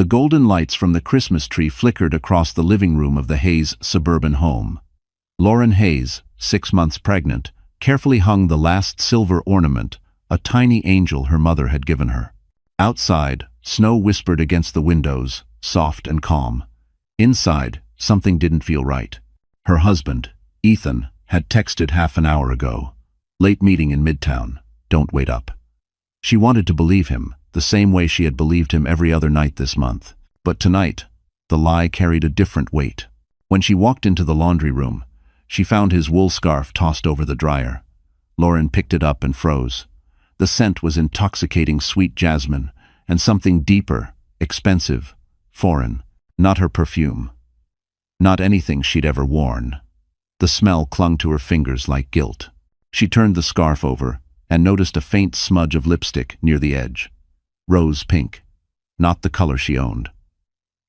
The golden lights from the Christmas tree flickered across the living room of the Hayes suburban home. Lauren Hayes, 6 months pregnant, carefully hung the last silver ornament, a tiny angel her mother had given her. Outside, snow whispered against the windows, soft and calm. Inside, something didn't feel right. Her husband, Ethan, had texted half an hour ago. "Late meeting in Midtown. Don't wait up." She wanted to believe him, the same way she had believed him every other night this month. But tonight, the lie carried a different weight. When she walked into the laundry room, she found his wool scarf tossed over the dryer. Lauren picked it up and froze. The scent was intoxicating sweet jasmine, and something deeper, expensive, foreign. Not her perfume. Not anything she'd ever worn. The smell clung to her fingers like guilt. She turned the scarf over and noticed a faint smudge of lipstick near the edge. Rose pink. Not the color she owned.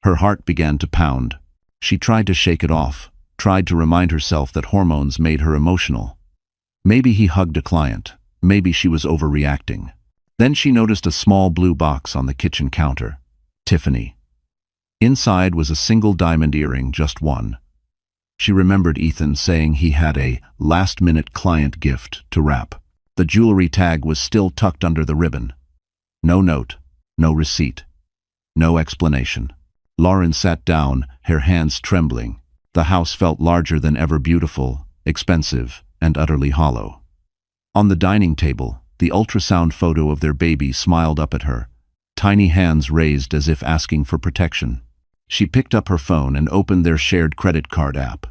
Her heart began to pound. She tried to shake it off, tried to remind herself that hormones made her emotional. Maybe he hugged a client. Maybe she was overreacting. Then she noticed a small blue box on the kitchen counter. Tiffany. Inside was a single diamond earring, just one. She remembered Ethan saying he had a last-minute client gift to wrap. The jewelry tag was still tucked under the ribbon. No note, no receipt, no explanation. Lauren sat down, her hands trembling. The house felt larger than ever, beautiful, expensive, and utterly hollow. On the dining table, the ultrasound photo of their baby smiled up at her, tiny hands raised as if asking for protection. She picked up her phone and opened their shared credit card app.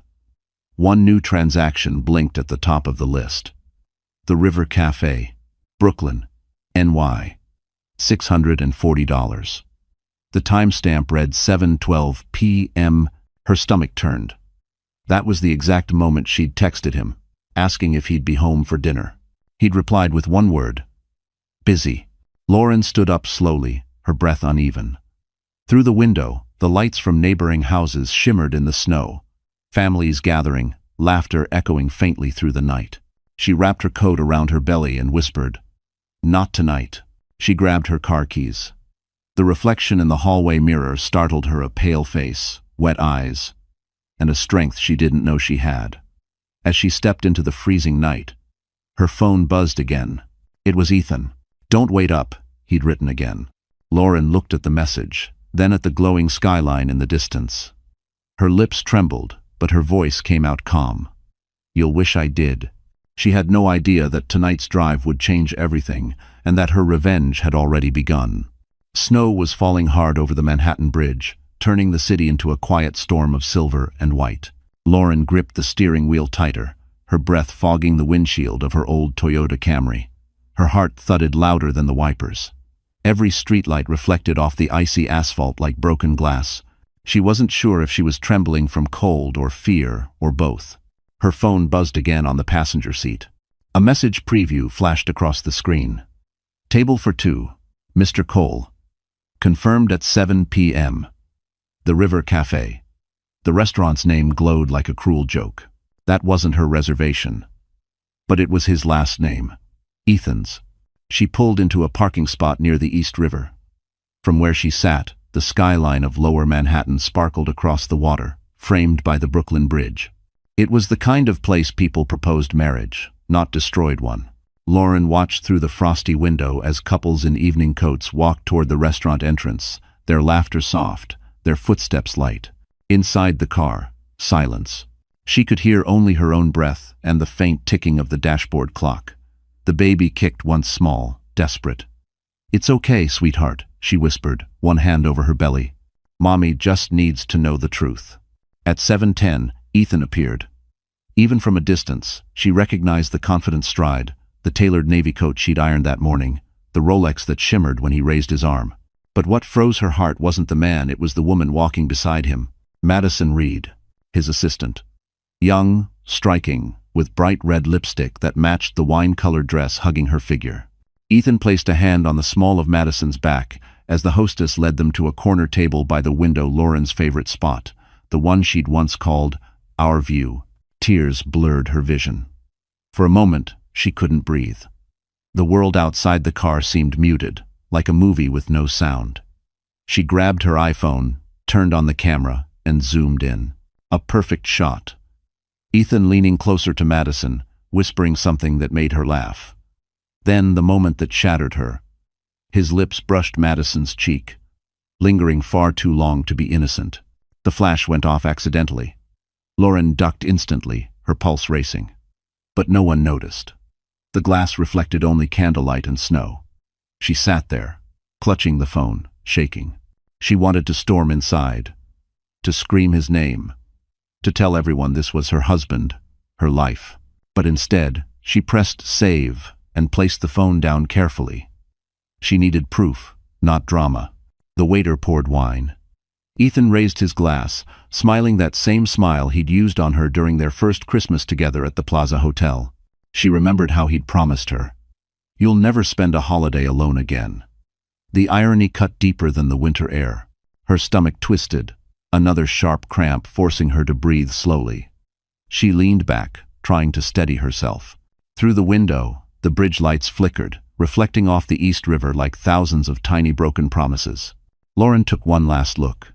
One new transaction blinked at the top of the list. The River Cafe, Brooklyn, NY. $640. The timestamp read 7:12 p.m. Her stomach turned. That was the exact moment she'd texted him, asking if he'd be home for dinner. He'd replied with one word: busy. Lauren stood up slowly, her breath uneven. Through the window, the lights from neighboring houses shimmered in the snow, families gathering, laughter echoing faintly through the night. She wrapped her coat around her belly and whispered, "Not tonight." She grabbed her car keys. The reflection in the hallway mirror startled her, a pale face, wet eyes, and a strength she didn't know she had. As she stepped into the freezing night, her phone buzzed again. It was Ethan. "Don't wait up," he'd written again. Lauren looked at the message, then at the glowing skyline in the distance. Her lips trembled, but her voice came out calm. "You'll wish I did." She had no idea that tonight's drive would change everything, and that her revenge had already begun. Snow was falling hard over the Manhattan Bridge, turning the city into a quiet storm of silver and white. Lauren gripped the steering wheel tighter, her breath fogging the windshield of her old Toyota Camry. Her heart thudded louder than the wipers. Every streetlight reflected off the icy asphalt like broken glass. She wasn't sure if she was trembling from cold or fear or both. Her phone buzzed again on the passenger seat. A message preview flashed across the screen. "Table for 2, Mr. Cole. Confirmed at 7 p.m. The River Cafe." The restaurant's name glowed like a cruel joke. That wasn't her reservation. But it was his last name. Ethan's. She pulled into a parking spot near the East River. From where she sat, the skyline of Lower Manhattan sparkled across the water, framed by the Brooklyn Bridge. It was the kind of place people proposed marriage, not destroyed one. Lauren watched through the frosty window as couples in evening coats walked toward the restaurant entrance, their laughter soft, their footsteps light. Inside the car, silence. She could hear only her own breath and the faint ticking of the dashboard clock. The baby kicked once small, desperate. "It's okay, sweetheart," she whispered, one hand over her belly. "Mommy just needs to know the truth." At 7:10, Ethan appeared. Even from a distance, she recognized the confident stride, the tailored navy coat she'd ironed that morning, the Rolex that shimmered when he raised his arm. But what froze her heart wasn't the man, it was the woman walking beside him. Madison Reed, his assistant. Young, striking, with bright red lipstick that matched the wine-colored dress hugging her figure. Ethan placed a hand on the small of Madison's back as the hostess led them to a corner table by the window, Lauren's favorite spot, the one she'd once called "our view." Tears blurred her vision. For a moment, she couldn't breathe. The world outside the car seemed muted, like a movie with no sound. She grabbed her iPhone, turned on the camera, and zoomed in. A perfect shot. Ethan leaning closer to Madison, whispering something that made her laugh. Then the moment that shattered her. His lips brushed Madison's cheek, lingering far too long to be innocent. The flash went off accidentally. Lauren ducked instantly, her pulse racing. But no one noticed. The glass reflected only candlelight and snow. She sat there, clutching the phone, shaking. She wanted to storm inside, to scream his name, to tell everyone this was her husband, her life. But instead, she pressed save and placed the phone down carefully. She needed proof, not drama. The waiter poured wine. Ethan raised his glass, smiling that same smile he'd used on her during their first Christmas together at the Plaza Hotel. She remembered how he'd promised her, "You'll never spend a holiday alone again." The irony cut deeper than the winter air. Her stomach twisted, another sharp cramp forcing her to breathe slowly. She leaned back, trying to steady herself. Through the window, the bridge lights flickered, reflecting off the East River like thousands of tiny broken promises. Lauren took one last look,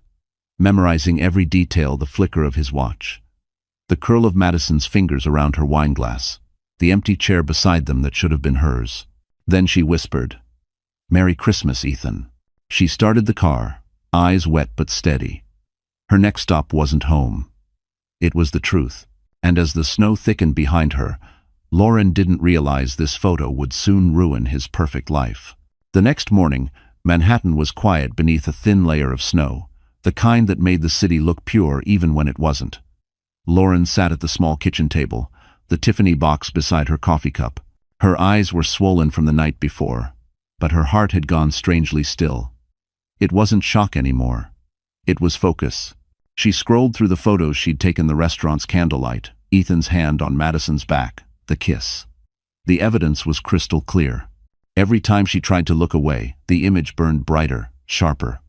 memorizing every detail, the flicker of his watch, the curl of Madison's fingers around her wine glass, the empty chair beside them that should have been hers. Then she whispered, "Merry Christmas, Ethan." She started the car, eyes wet but steady. Her next stop wasn't home. It was the truth. And as the snow thickened behind her, Lauren didn't realize this photo would soon ruin his perfect life. The next morning, Manhattan was quiet beneath a thin layer of snow, the kind that made the city look pure even when it wasn't. Lauren sat at the small kitchen table, the Tiffany box beside her coffee cup. Her eyes were swollen from the night before, but her heart had gone strangely still. It wasn't shock anymore. It was focus. She scrolled through the photos she'd taken the restaurant's candlelight, Ethan's hand on Madison's back, the kiss. The evidence was crystal clear. Every time she tried to look away, the image burned brighter, sharper.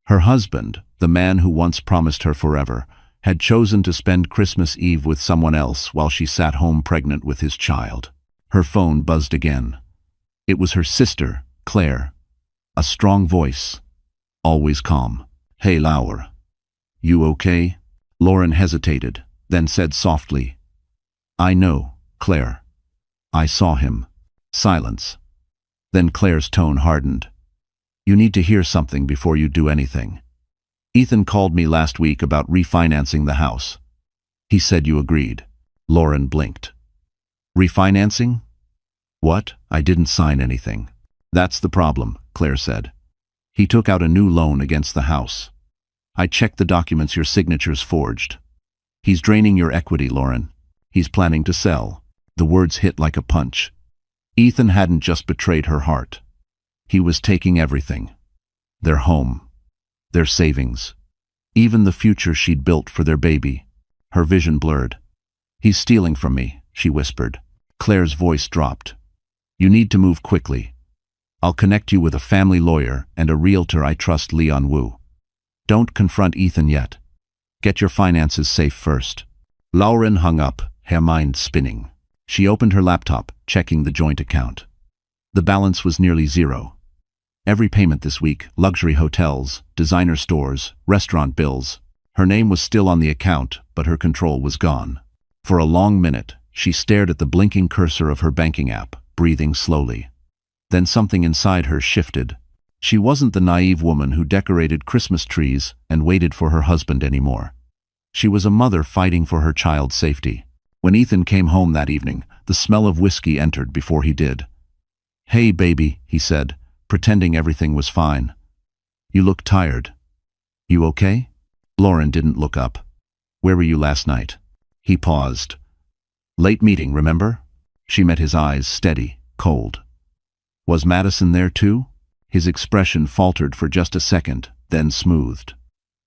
Her husband, the man who once promised her forever, had chosen to spend Christmas Eve with someone else while she sat home pregnant with his child. Her phone buzzed again. It was her sister, Claire. A strong voice, always calm. "Hey, Laura. You okay?" Lauren hesitated, then said softly, "I know, Claire. I saw him." Silence. Then Claire's tone hardened. "You need to hear something before you do anything. Ethan called me last week about refinancing the house. He said you agreed." Lauren blinked. "Refinancing? What? I didn't sign anything." "That's the problem," Claire said. "He took out a new loan against the house. I checked the documents your signature's forged. He's draining your equity, Lauren. He's planning to sell." The words hit like a punch. Ethan hadn't just betrayed her heart. He was taking everything. Their home, their savings, even the future she'd built for their baby. Her vision blurred. "He's stealing from me," she whispered. Claire's voice dropped. "You need to move quickly. I'll connect you with a family lawyer and a realtor I trust, Leon Wu. Don't confront Ethan yet. Get your finances safe first." Lauren hung up, her mind spinning. She opened her laptop, checking the joint account. The balance was nearly zero. Every payment this week, luxury hotels, designer stores, restaurant bills. Her name was still on the account, but her control was gone. For a long minute, she stared at the blinking cursor of her banking app, breathing slowly. Then something inside her shifted. She wasn't the naive woman who decorated Christmas trees and waited for her husband anymore. She was a mother fighting for her child's safety. When Ethan came home that evening, the smell of whiskey entered before he did. "Hey, baby," he said, pretending everything was fine. "You look tired. You okay?" Lauren didn't look up. "Where were you last night?" He paused. "Late meeting, remember?" She met his eyes, steady, cold. "Was Madison there too?" His expression faltered for just a second, then smoothed.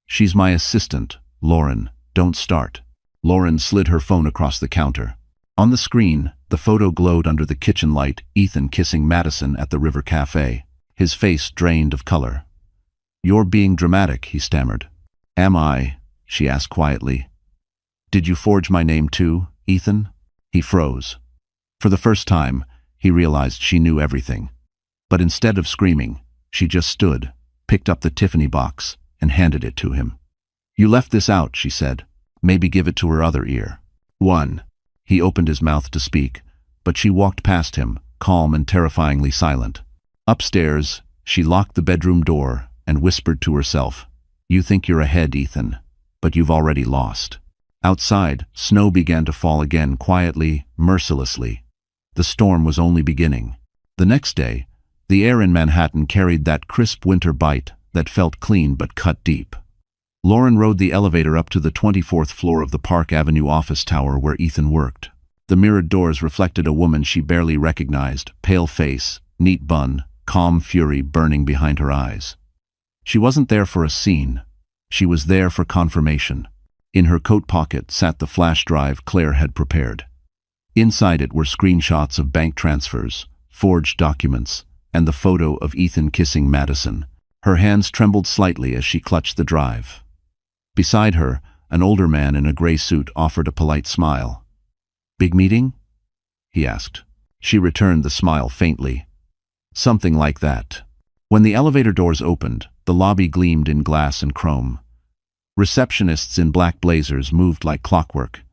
"She's my assistant, Lauren. Don't start." Lauren slid her phone across the counter. On the screen, the photo glowed under the kitchen light, Ethan kissing Madison at the River Cafe, his face drained of color. "You're being dramatic," he stammered. "Am I?" she asked quietly. "Did you forge my name too, Ethan?" He froze. For the first time, he realized she knew everything. But instead of screaming, she just stood, picked up the Tiffany box, and handed it to him. "You left this out," she said. "Maybe give it to her other ear." 1. He opened his mouth to speak, but she walked past him, calm and terrifyingly silent. Upstairs, she locked the bedroom door and whispered to herself, "You think you're ahead, Ethan, but you've already lost." Outside, snow began to fall again quietly, mercilessly. The storm was only beginning. The next day, the air in Manhattan carried that crisp winter bite that felt clean but cut deep. Lauren rode the elevator up to the 24th floor of the Park Avenue office tower where Ethan worked. The mirrored doors reflected a woman she barely recognized, pale face, neat bun, calm fury burning behind her eyes. She wasn't there for a scene. She was there for confirmation. In her coat pocket sat the flash drive Claire had prepared. Inside it were screenshots of bank transfers, forged documents, and the photo of Ethan kissing Madison. Her hands trembled slightly as she clutched the drive. Beside her, an older man in a gray suit offered a polite smile. "Big meeting?" he asked. She returned the smile faintly. "Something like that." When the elevator doors opened, the lobby gleamed in glass and chrome. Receptionists in black blazers moved like clockwork,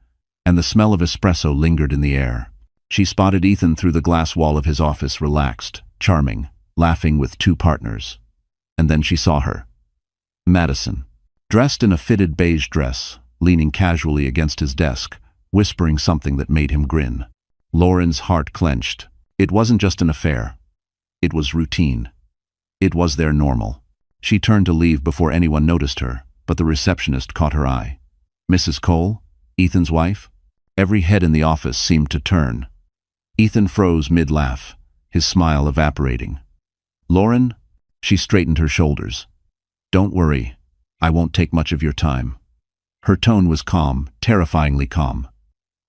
and the smell of espresso lingered in the air. She spotted Ethan through the glass wall of his office, relaxed, charming, laughing with two partners. And then she saw her. Madison, dressed in a fitted beige dress, leaning casually against his desk, whispering something that made him grin. Lauren's heart clenched. It wasn't just an affair. It was routine. It was their normal. She turned to leave before anyone noticed her, but the receptionist caught her eye. "Mrs. Cole? Ethan's wife?" Every head in the office seemed to turn. Ethan froze mid-laugh, his smile evaporating. "Lauren?" She straightened her shoulders. "Don't worry. I won't take much of your time." Her tone was calm, terrifyingly calm.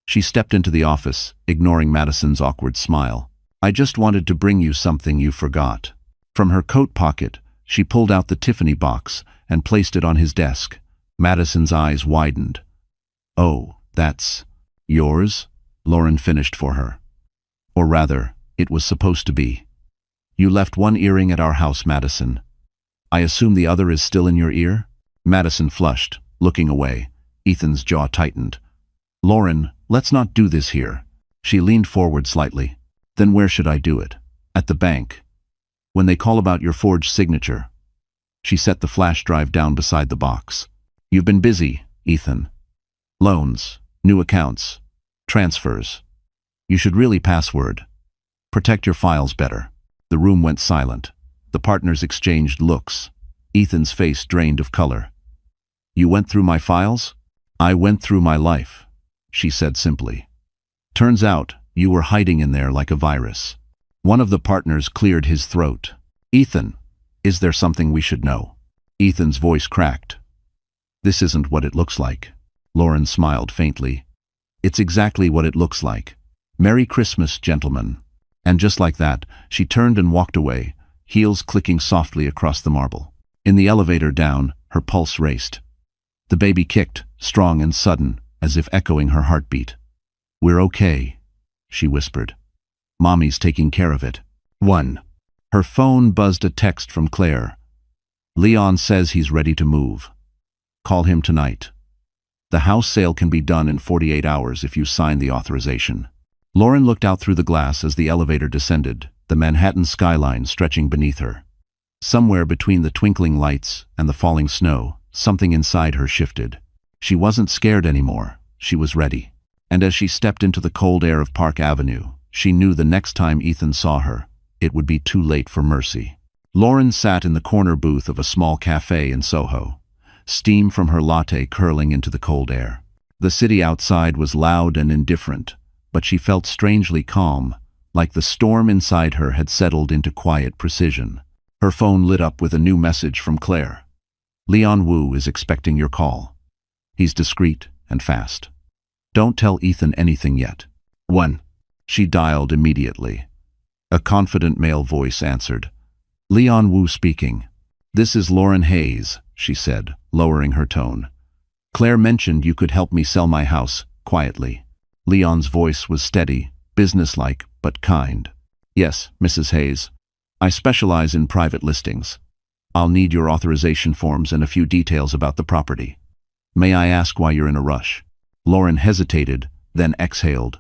She stepped into the office, ignoring Madison's awkward smile. "I just wanted to bring you something you forgot." From her coat pocket, she pulled out the Tiffany box and placed it on his desk. Madison's eyes widened. "Oh, that's yours?" Lauren finished for her. "Or rather, it was supposed to be. You left one earring at our house, Madison. I assume the other is still in your ear?" Madison flushed, looking away. Ethan's jaw tightened. "Lauren, let's not do this here." She leaned forward slightly. "Then where should I do it?" "At the bank. When they call about your forged signature." She set the flash drive down beside the box. "You've been busy, Ethan. Loans, new accounts, transfers. You should really password. Protect your files better." The room went silent. The partners exchanged looks. Ethan's face drained of color. "You went through my files?" "I went through my life," she said simply. "Turns out you were hiding in there like a virus." One of the partners cleared his throat. "Ethan, is there something we should know?" Ethan's voice cracked. "This isn't what it looks like." Lauren smiled faintly. "It's exactly what it looks like. Merry Christmas, gentlemen." And just like that, she turned and walked away, heels clicking softly across the marble. In the elevator down, her pulse raced. The baby kicked, strong and sudden, as if echoing her heartbeat. "We're okay," she whispered. "Mommy's taking care of it." 1. Her phone buzzed a text from Claire. "Leon says he's ready to move. Call him tonight. The house sale can be done in 48 hours if you sign the authorization." Lauren looked out through the glass as the elevator descended, the Manhattan skyline stretching beneath her. Somewhere between the twinkling lights and the falling snow, something inside her shifted. She wasn't scared anymore. She was ready. And as she stepped into the cold air of Park Avenue, she knew the next time Ethan saw her, it would be too late for mercy. Lauren sat in the corner booth of a small cafe in Soho, steam from her latte curling into the cold air. The city outside was loud and indifferent, but she felt strangely calm, like the storm inside her had settled into quiet precision. Her phone lit up with a new message from Claire. "Leon Wu is expecting your call. He's discreet and fast. Don't tell Ethan anything yet." 1. She dialed immediately. A confident male voice answered. "Leon Wu speaking." "This is Lauren Hayes," she said, lowering her tone. "Claire mentioned you could help me sell my house, quietly." Leon's voice was steady, businesslike, but kind. "Yes, Mrs. Hayes. I specialize in private listings. I'll need your authorization forms and a few details about the property. May I ask why you're in a rush? Lauren hesitated, then exhaled.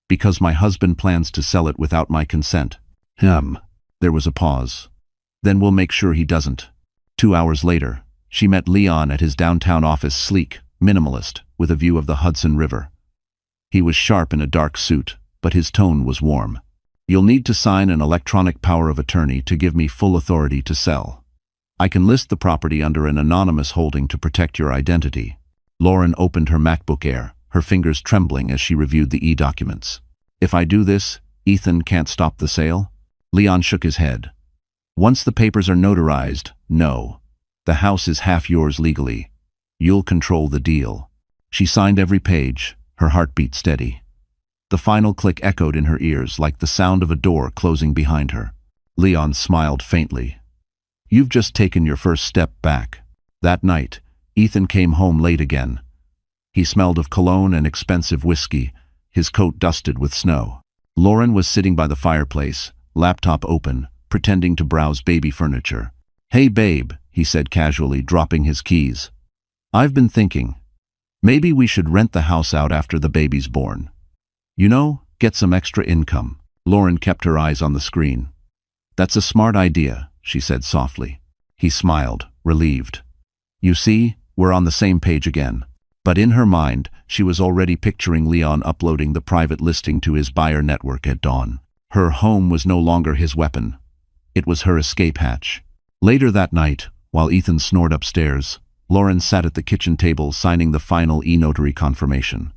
Because my husband plans to sell it without my consent. There was a pause. Then we'll make sure he doesn't. 2 hours later, she met Leon at his downtown office, sleek, minimalist, with a view of the Hudson River. He was sharp in a dark suit, but his tone was warm. You'll need to sign an electronic power of attorney to give me full authority to sell. I can list the property under an anonymous holding to protect your identity. Lauren opened her MacBook Air, her fingers trembling as she reviewed the e-documents. If I do this, Ethan can't stop the sale? Leon shook his head. Once the papers are notarized, no. The house is half yours legally. You'll control the deal. She signed every page, her heartbeat steady. The final click echoed in her ears like the sound of a door closing behind her. Leon smiled faintly. You've just taken your first step back. That night, Ethan came home late again. He smelled of cologne and expensive whiskey, his coat dusted with snow. Lauren was sitting by the fireplace, laptop open, pretending to browse baby furniture. Hey babe, he said casually, dropping his keys. I've been thinking. Maybe we should rent the house out after the baby's born. You know, get some extra income. Lauren kept her eyes on the screen. That's a smart idea, she said softly. He smiled, relieved. You see, we're on the same page again. But in her mind, she was already picturing Leon uploading the private listing to his buyer network at dawn. Her home was no longer his weapon. It was her escape hatch. Later that night, while Ethan snored upstairs, Lauren sat at the kitchen table signing the final e-notary confirmation.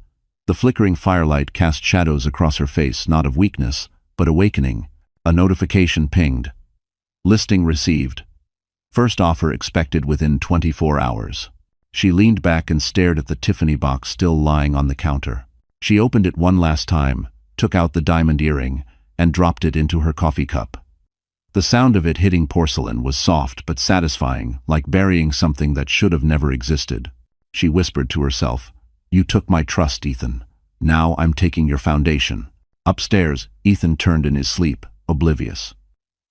The flickering firelight cast shadows across her face, not of weakness, but awakening. A notification pinged. Listing received. First offer expected within 24 hours. She leaned back and stared at the Tiffany box still lying on the counter. She opened it one last time, took out the diamond earring, and dropped it into her coffee cup. The sound of it hitting porcelain was soft but satisfying, like burying something that should have never existed. She whispered to herself, You took my trust, Ethan. Now I'm taking your foundation. Upstairs, Ethan turned in his sleep, oblivious.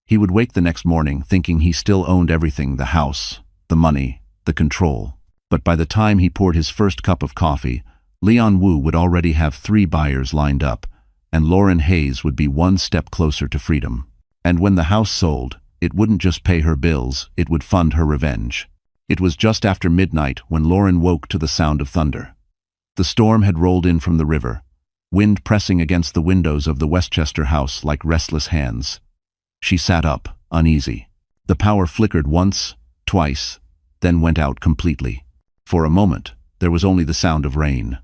He would wake the next morning thinking he still owned everything, the house, the money, the control. But by the time he poured his first cup of coffee, Leon Wu would already have 3 buyers lined up, and Lauren Hayes would be one step closer to freedom. And when the house sold, it wouldn't just pay her bills, it would fund her revenge. It was just after midnight when Lauren woke to the sound of thunder. The storm had rolled in from the river, wind pressing against the windows of the Westchester house like restless hands. She sat up, uneasy. The power flickered once, twice, then went out completely. For a moment, there was only the sound of rain.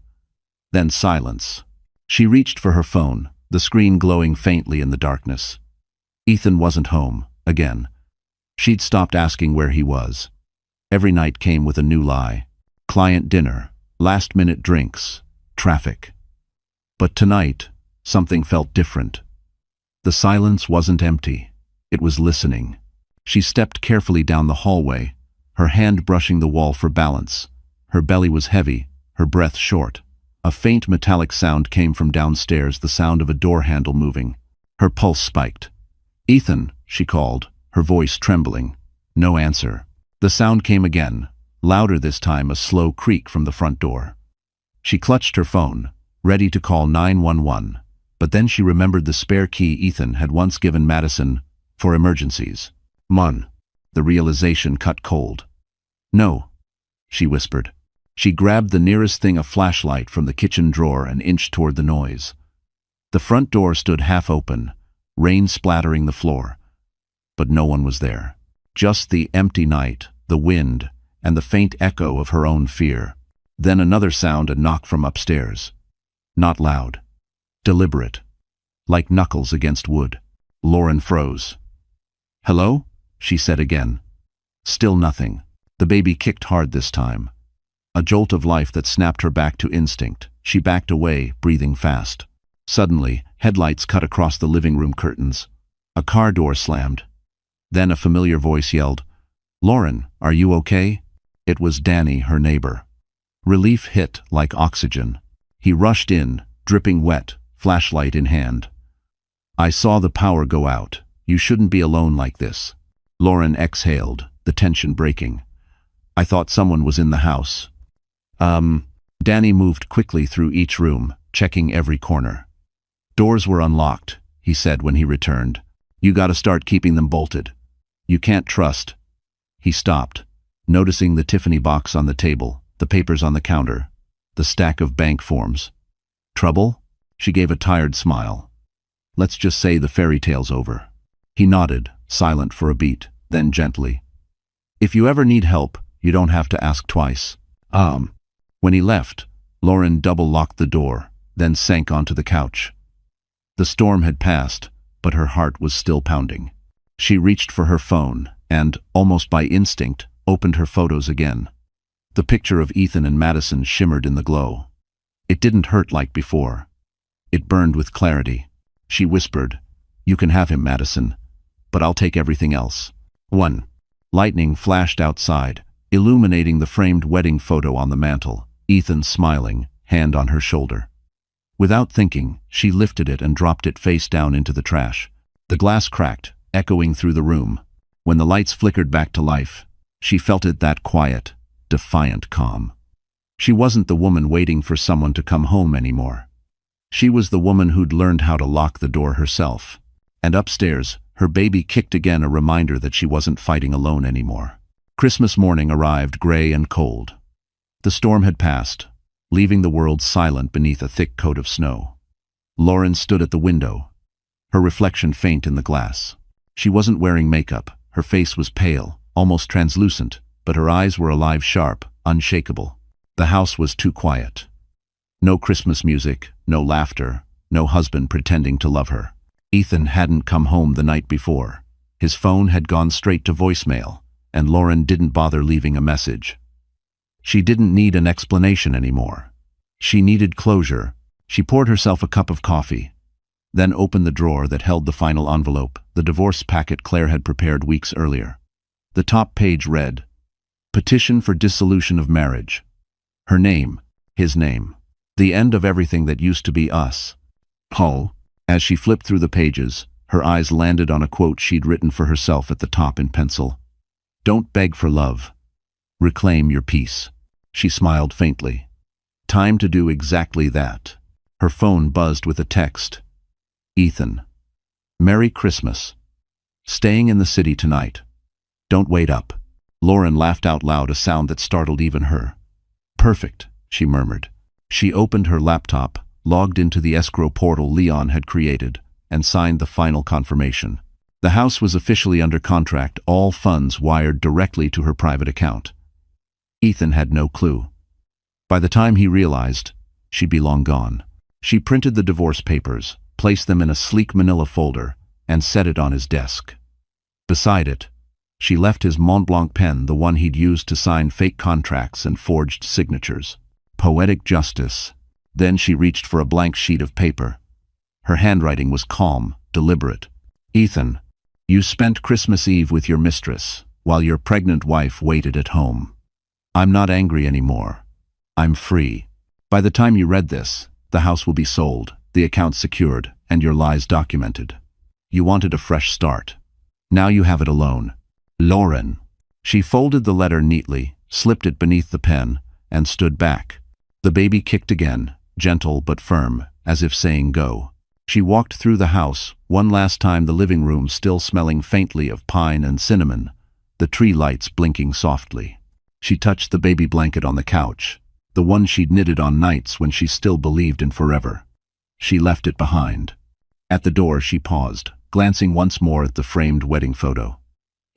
Then silence. She reached for her phone, the screen glowing faintly in the darkness. Ethan wasn't home, again. She'd stopped asking where he was. Every night came with a new lie. Client dinner, last-minute drinks, traffic. But tonight, something felt different. The silence wasn't empty. It was listening. She stepped carefully down the hallway, her hand brushing the wall for balance. Her belly was heavy, her breath short. A faint metallic sound came from downstairs, the sound of a door handle moving. Her pulse spiked. Ethan, she called, her voice trembling. No answer. The sound came again, louder this time, a slow creak from the front door. She clutched her phone, ready to call 911, but then she remembered the spare key Ethan had once given Madison for emergencies. The realization cut cold. No, she whispered. She grabbed the nearest thing, a flashlight, from the kitchen drawer and inched toward the noise. The front door stood half open, rain splattering the floor. But no one was there. Just the empty night, the wind, and the faint echo of her own fear. Then another sound, a knock from upstairs. Not loud. Deliberate. Like knuckles against wood. Lauren froze. Hello? She said again. Still nothing. The baby kicked hard this time. A jolt of life that snapped her back to instinct. She backed away, breathing fast. Suddenly, headlights cut across the living room curtains. A car door slammed. Then a familiar voice yelled, Lauren, are you okay? It was Danny, her neighbor. Relief hit like oxygen. He rushed in, dripping wet, flashlight in hand. I saw the power go out. You shouldn't be alone like this. Lauren exhaled, the tension breaking. "I thought someone was in the house." Danny moved quickly through each room, checking every corner. "Doors were unlocked," he said when he returned. "You gotta start keeping them bolted. You can't trust." He stopped, noticing the Tiffany box on the table, the papers on the counter, the stack of bank forms. "Trouble?" She gave a tired smile. "Let's just say the fairy tale's over." He nodded, silent for a beat, then gently. "If you ever need help, you don't have to ask twice." When he left, Lauren double-locked the door, then sank onto the couch. The storm had passed, but her heart was still pounding. She reached for her phone and, almost by instinct, opened her photos again. The picture of Ethan and Madison shimmered in the glow. It didn't hurt like before. It burned with clarity. She whispered, "You can have him, Madison, but I'll take everything else." 1. Lightning flashed outside, illuminating the framed wedding photo on the mantel, Ethan smiling, hand on her shoulder. Without thinking, she lifted it and dropped it face down into the trash. The glass cracked, echoing through the room. When the lights flickered back to life, she felt it that quiet, defiant calm. She wasn't the woman waiting for someone to come home anymore. She was the woman who'd learned how to lock the door herself. And upstairs, her baby kicked again, a reminder that she wasn't fighting alone anymore. Christmas morning arrived gray and cold. The storm had passed, leaving the world silent beneath a thick coat of snow. Lauren stood at the window, her reflection faint in the glass. She wasn't wearing makeup. Her face was pale, almost translucent, but her eyes were alive, sharp, unshakable. The house was too quiet. No Christmas music, no laughter, no husband pretending to love her. Ethan hadn't come home the night before. His phone had gone straight to voicemail, and Lauren didn't bother leaving a message. She didn't need an explanation anymore. She needed closure. She poured herself a cup of coffee, then opened the drawer that held the final envelope, the divorce packet Claire had prepared weeks earlier. The top page read, "Petition for dissolution of marriage." Her name, his name. The end of everything that used to be us. As she flipped through the pages, her eyes landed on a quote she'd written for herself at the top in pencil. "Don't beg for love. Reclaim your peace." She smiled faintly. Time to do exactly that. Her phone buzzed with a text. "Ethan. Merry Christmas. Staying in the city tonight. Don't wait up." Lauren laughed out loud, a sound that startled even her. "Perfect," she murmured. She opened her laptop, logged into the escrow portal Leon had created, and signed the final confirmation. The house was officially under contract, all funds wired directly to her private account. Ethan had no clue. By the time he realized, she'd be long gone. She printed the divorce papers, placed them in a sleek manila folder, and set it on his desk. Beside it, she left his Mont Blanc pen, the one he'd used to sign fake contracts and forged signatures. Poetic justice. Then she reached for a blank sheet of paper. Her handwriting was calm, deliberate. "Ethan, you spent Christmas Eve with your mistress, while your pregnant wife waited at home. I'm not angry anymore. I'm free. By the time you read this, the house will be sold, the account secured, and your lies documented. You wanted a fresh start. Now you have it alone. Lauren." She folded the letter neatly, slipped it beneath the pen, and stood back. The baby kicked again, gentle but firm, as if saying go. She walked through the house, one last time, the living room still smelling faintly of pine and cinnamon, the tree lights blinking softly. She touched the baby blanket on the couch, the one she'd knitted on nights when she still believed in forever. She left it behind. At the door she paused, glancing once more at the framed wedding photo.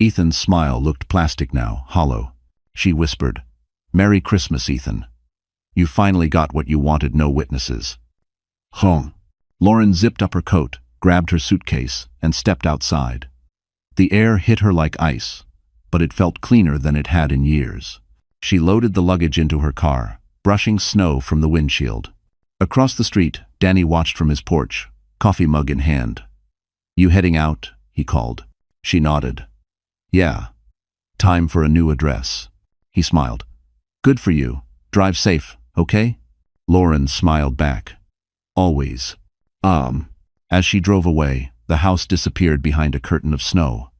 Ethan's smile looked plastic now, hollow. She whispered, "Merry Christmas, Ethan. You finally got what you wanted, no witnesses." Lauren zipped up her coat, grabbed her suitcase, and stepped outside. The air hit her like ice, but it felt cleaner than it had in years. She loaded the luggage into her car, brushing snow from the windshield. Across the street, Danny watched from his porch, coffee mug in hand. "You heading out?" he called. She nodded. "Yeah. Time for a new address." He smiled. "Good for you. Drive safe, okay?" Lauren smiled back. "Always." As she drove away, the house disappeared behind a curtain of snow.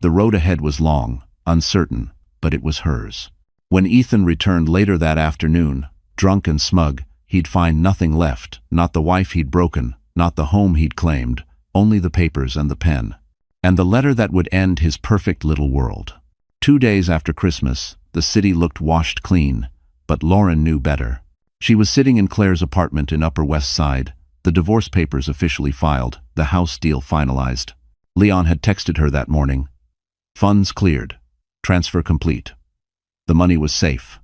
The road ahead was long, uncertain, but it was hers. When Ethan returned later that afternoon, drunk and smug, he'd find nothing left, not the wife he'd broken, not the home he'd claimed, only the papers and the pen. And the letter that would end his perfect little world. 2 days after Christmas, the city looked washed clean, but Lauren knew better. She was sitting in Claire's apartment in Upper West Side, the divorce papers officially filed, the house deal finalized. Leon had texted her that morning. Funds cleared. Transfer complete. The money was safe.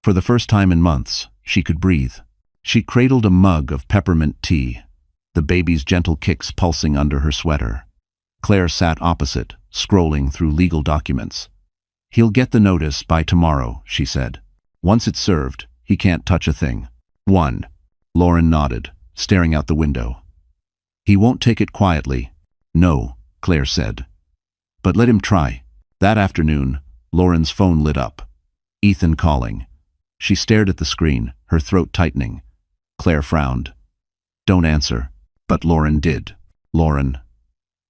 For the first time in months, she could breathe. She cradled a mug of peppermint tea, the baby's gentle kicks pulsing under her sweater. Claire sat opposite, scrolling through legal documents. He'll get the notice by tomorrow, she said. Once it's served, he can't touch a thing. 1. Lauren nodded, staring out the window. He won't take it quietly. No, Claire said. But let him try. That afternoon, Lauren's phone lit up. Ethan calling. She stared at the screen, her throat tightening. Claire frowned. Don't answer. But Lauren did. Lauren.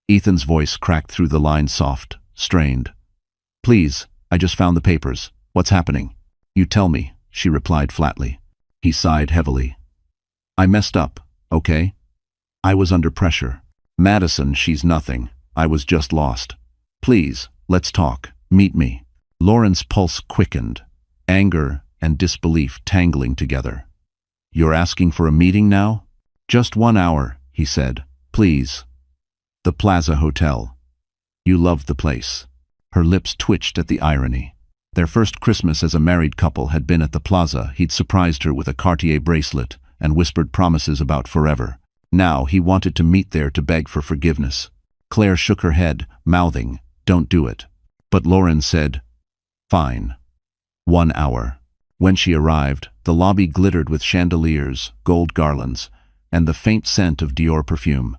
Ethan's voice cracked through the line soft, strained. Please, I just found the papers. What's happening? You tell me, she replied flatly. He sighed heavily. I messed up, okay? I was under pressure. Madison, she's nothing. I was just lost. Please, let's talk. Meet me. Lauren's pulse quickened, anger and disbelief tangling together. You're asking for a meeting now? Just 1 hour, he said. Please. The Plaza Hotel. You loved the place. Her lips twitched at the irony. Their first Christmas as a married couple had been at the Plaza. He'd surprised her with a Cartier bracelet and whispered promises about forever. Now he wanted to meet there to beg for forgiveness. Claire shook her head, mouthing, "Don't do it." But Lauren said, "Fine." 1 hour. When she arrived, the lobby glittered with chandeliers, gold garlands, and the faint scent of Dior perfume.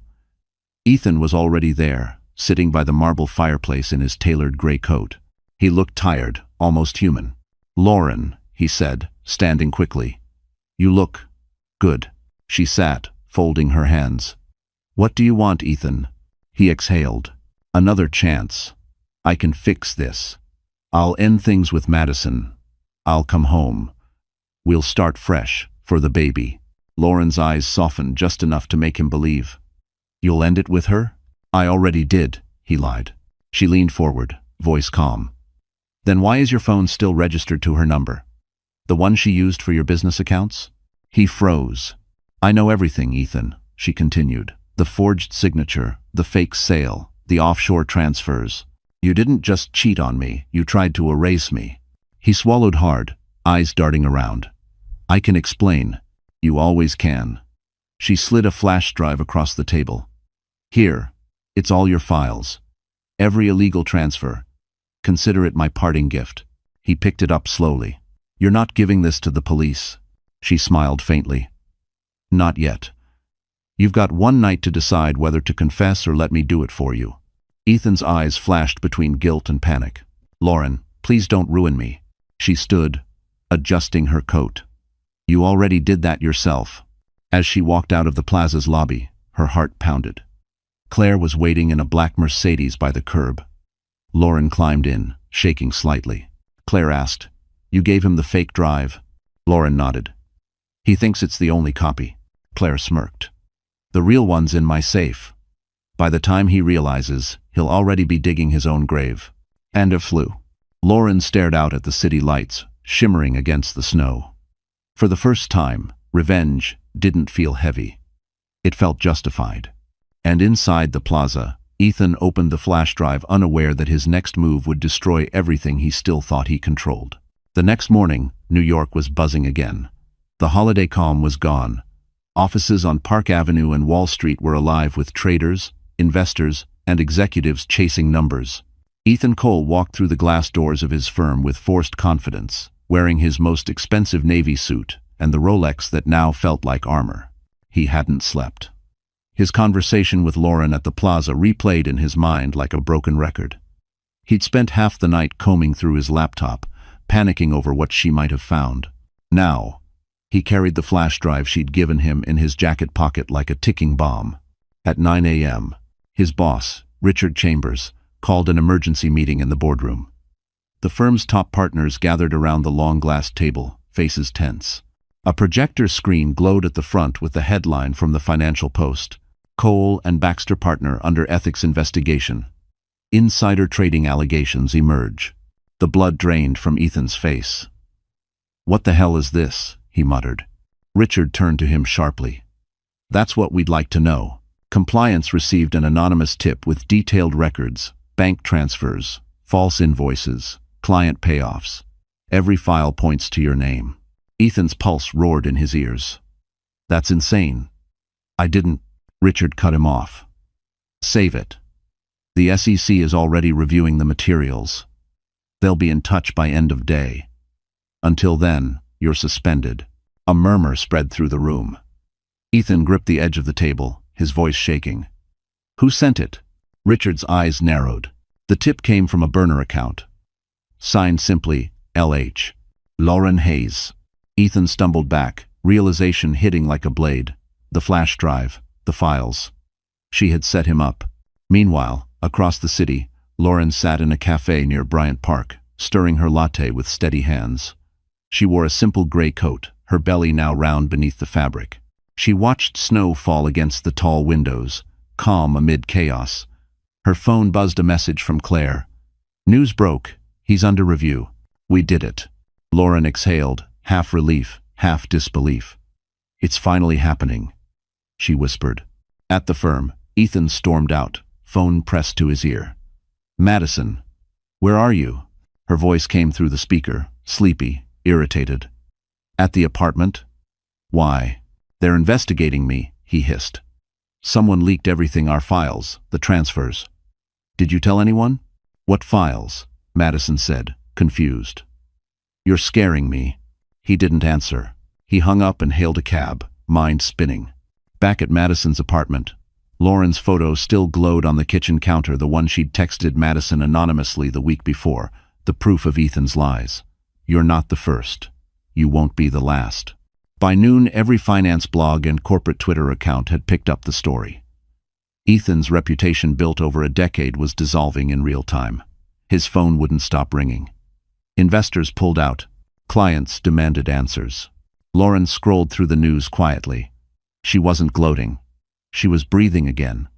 Ethan was already there, sitting by the marble fireplace in his tailored gray coat. He looked tired, almost human. "Lauren," he said, standing quickly. "You look good." She sat, folding her hands. "What do you want, Ethan?" He exhaled. "Another chance. I can fix this. I'll end things with Madison. I'll come home. We'll start fresh, for the baby." Lauren's eyes softened just enough to make him believe. "You'll end it with her?" "I already did," he lied. She leaned forward, voice calm. "Then why is your phone still registered to her number? The one she used for your business accounts?" He froze. "I know everything, Ethan," she continued. "The forged signature, the fake sale, the offshore transfers. You didn't just cheat on me, you tried to erase me." He swallowed hard, eyes darting around. "I can explain. You always can." She slid a flash drive across the table. "Here, it's all your files. Every illegal transfer. Consider it my parting gift." He picked it up slowly. "You're not giving this to the police." She smiled faintly. "Not yet. You've got 1 night to decide whether to confess or let me do it for you." Ethan's eyes flashed between guilt and panic. "Lauren, please don't ruin me." She stood, adjusting her coat. "You already did that yourself." As she walked out of the Plaza's lobby, her heart pounded. Claire was waiting in a black Mercedes by the curb. Lauren climbed in, shaking slightly. Claire asked, "You gave him the fake drive?" Lauren nodded. "He thinks it's the only copy." Claire smirked. "The real one's in my safe. By the time he realizes, he'll already be digging his own grave." And it flew. Lauren stared out at the city lights, shimmering against the snow. For the first time, revenge didn't feel heavy. It felt justified. And inside the Plaza, Ethan opened the flash drive, unaware that his next move would destroy everything he still thought he controlled. The next morning, New York was buzzing again. The holiday calm was gone. Offices on Park Avenue and Wall Street were alive with traders, investors, and executives chasing numbers. Ethan Cole walked through the glass doors of his firm with forced confidence, wearing his most expensive navy suit and the Rolex that now felt like armor. He hadn't slept. His conversation with Lauren at the Plaza replayed in his mind like a broken record. He'd spent half the night combing through his laptop, panicking over what she might have found. Now, he carried the flash drive she'd given him in his jacket pocket like a ticking bomb. At 9 a.m., his boss, Richard Chambers, called an emergency meeting in the boardroom. The firm's top partners gathered around the long glass table, faces tense. A projector screen glowed at the front with the headline from the Financial Post: Cole and Baxter partner under ethics investigation. Insider trading allegations emerge. The blood drained from Ethan's face. "What the hell is this?" he muttered. Richard turned to him sharply. "That's what we'd like to know." Compliance received an anonymous tip with detailed records, bank transfers, false invoices, client payoffs. Every file points to your name. Ethan's pulse roared in his ears. "That's insane." "I didn't—" Richard cut him off. "Save it. The SEC is already reviewing the materials. They'll be in touch by end of day. Until then, you're suspended." A murmur spread through the room. Ethan gripped the edge of the table, his voice shaking. "Who sent it?" Richard's eyes narrowed. The tip came from a burner account. Signed simply, L.H. Lauren Hayes. Ethan stumbled back, realization hitting like a blade. The flash drive, the files. She had set him up. Meanwhile, across the city, Lauren sat in a cafe near Bryant Park, stirring her latte with steady hands. She wore a simple gray coat, her belly now round beneath the fabric. She watched snow fall against the tall windows, calm amid chaos. Her phone buzzed a message from Claire. "News broke. He's under review." "We did it." Lauren exhaled, half relief, half disbelief. "It's finally happening," she whispered. At the firm, Ethan stormed out, phone pressed to his ear. "Madison, where are you?" Her voice came through the speaker, sleepy, irritated. "At the apartment?" "Why?" "They're investigating me," he hissed. "Someone leaked everything, our files, the transfers." "Did you tell anyone?" "What files?" Madison said, confused. "You're scaring me." He didn't answer. He hung up and hailed a cab, mind spinning. Back at Madison's apartment, Lauren's photo still glowed on the kitchen counter, the one she'd texted Madison anonymously the week before, the proof of Ethan's lies. "You're not the first. You won't be the last." By noon, every finance blog and corporate Twitter account had picked up the story. Ethan's reputation built over a decade was dissolving in real time. His phone wouldn't stop ringing. Investors pulled out. Clients demanded answers. Lauren scrolled through the news quietly. She wasn't gloating. She was breathing again.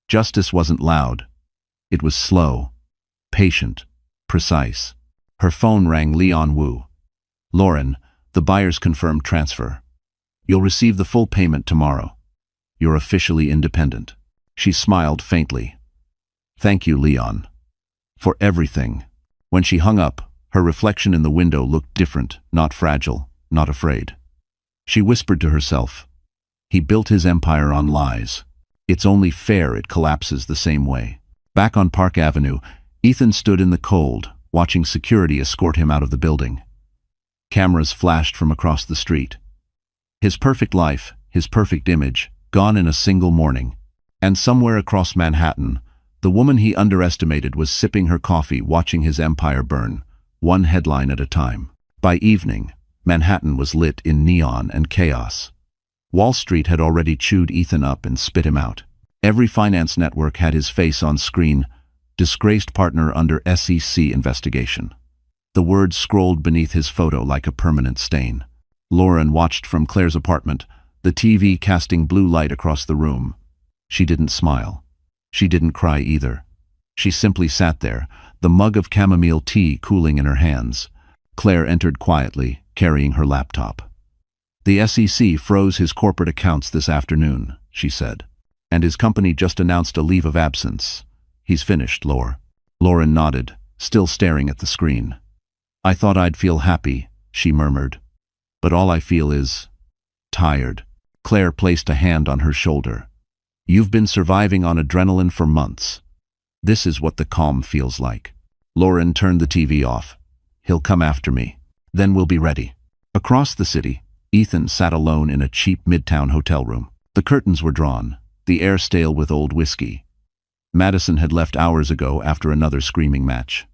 Justice wasn't loud. It was slow, patient, precise. Her phone rang. Leon Wu. "Lauren, the buyer's confirmed transfer. You'll receive the full payment tomorrow. You're officially independent." She smiled faintly. "Thank you, Leon, for everything." When she hung up, her reflection in the window looked different, not fragile, not afraid. She whispered to herself, "He built his empire on lies. It's only fair it collapses the same way." Back on Park Avenue, Ethan stood in the cold, watching security escort him out of the building. Cameras flashed from across the street. His perfect life, his perfect image, gone in a single morning. And somewhere across Manhattan, the woman he underestimated was sipping her coffee, watching his empire burn, one headline at a time. By evening, Manhattan was lit in neon and chaos. Wall Street had already chewed Ethan up and spit him out. Every finance network had his face on screen, disgraced partner under SEC investigation. The words scrolled beneath his photo like a permanent stain. Lauren watched from Claire's apartment, the TV casting blue light across the room. She didn't smile. She didn't cry either. She simply sat there, the mug of chamomile tea cooling in her hands. Claire entered quietly, carrying her laptop. "The SEC froze his corporate accounts this afternoon," she said. "And his company just announced a leave of absence. He's finished, Laure." Lauren nodded, still staring at the screen. "I thought I'd feel happy," she murmured. "But all I feel is tired." Claire placed a hand on her shoulder. "You've been surviving on adrenaline for months. This is what the calm feels like." Lauren turned the TV off. "He'll come after me. Then we'll be ready." Across the city, Ethan sat alone in a cheap midtown hotel room. The curtains were drawn, the air stale with old whiskey. Madison had left hours ago after another screaming match.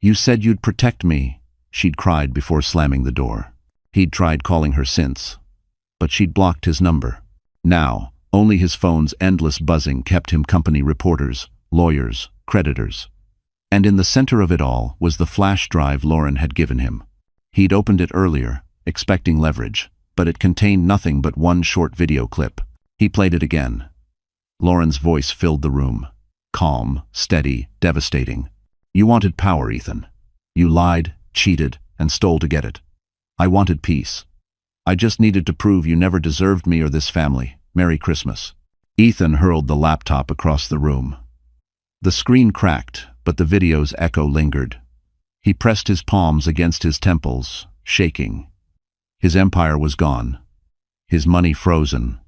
"You said you'd protect me," she'd cried before slamming the door. He'd tried calling her since, but she'd blocked his number. Now, only his phone's endless buzzing kept him company: reporters, lawyers, creditors. And in the center of it all was the flash drive Lauren had given him. He'd opened it earlier, expecting leverage, but it contained nothing but one short video clip. He played it again. Lauren's voice filled the room. Calm, steady, devastating. "You wanted power, Ethan. You lied, cheated, and stole to get it. I wanted peace. I just needed to prove you never deserved me or this family. Merry Christmas." Ethan hurled the laptop across the room. The screen cracked, but the video's echo lingered. He pressed his palms against his temples, shaking. His empire was gone. His money frozen.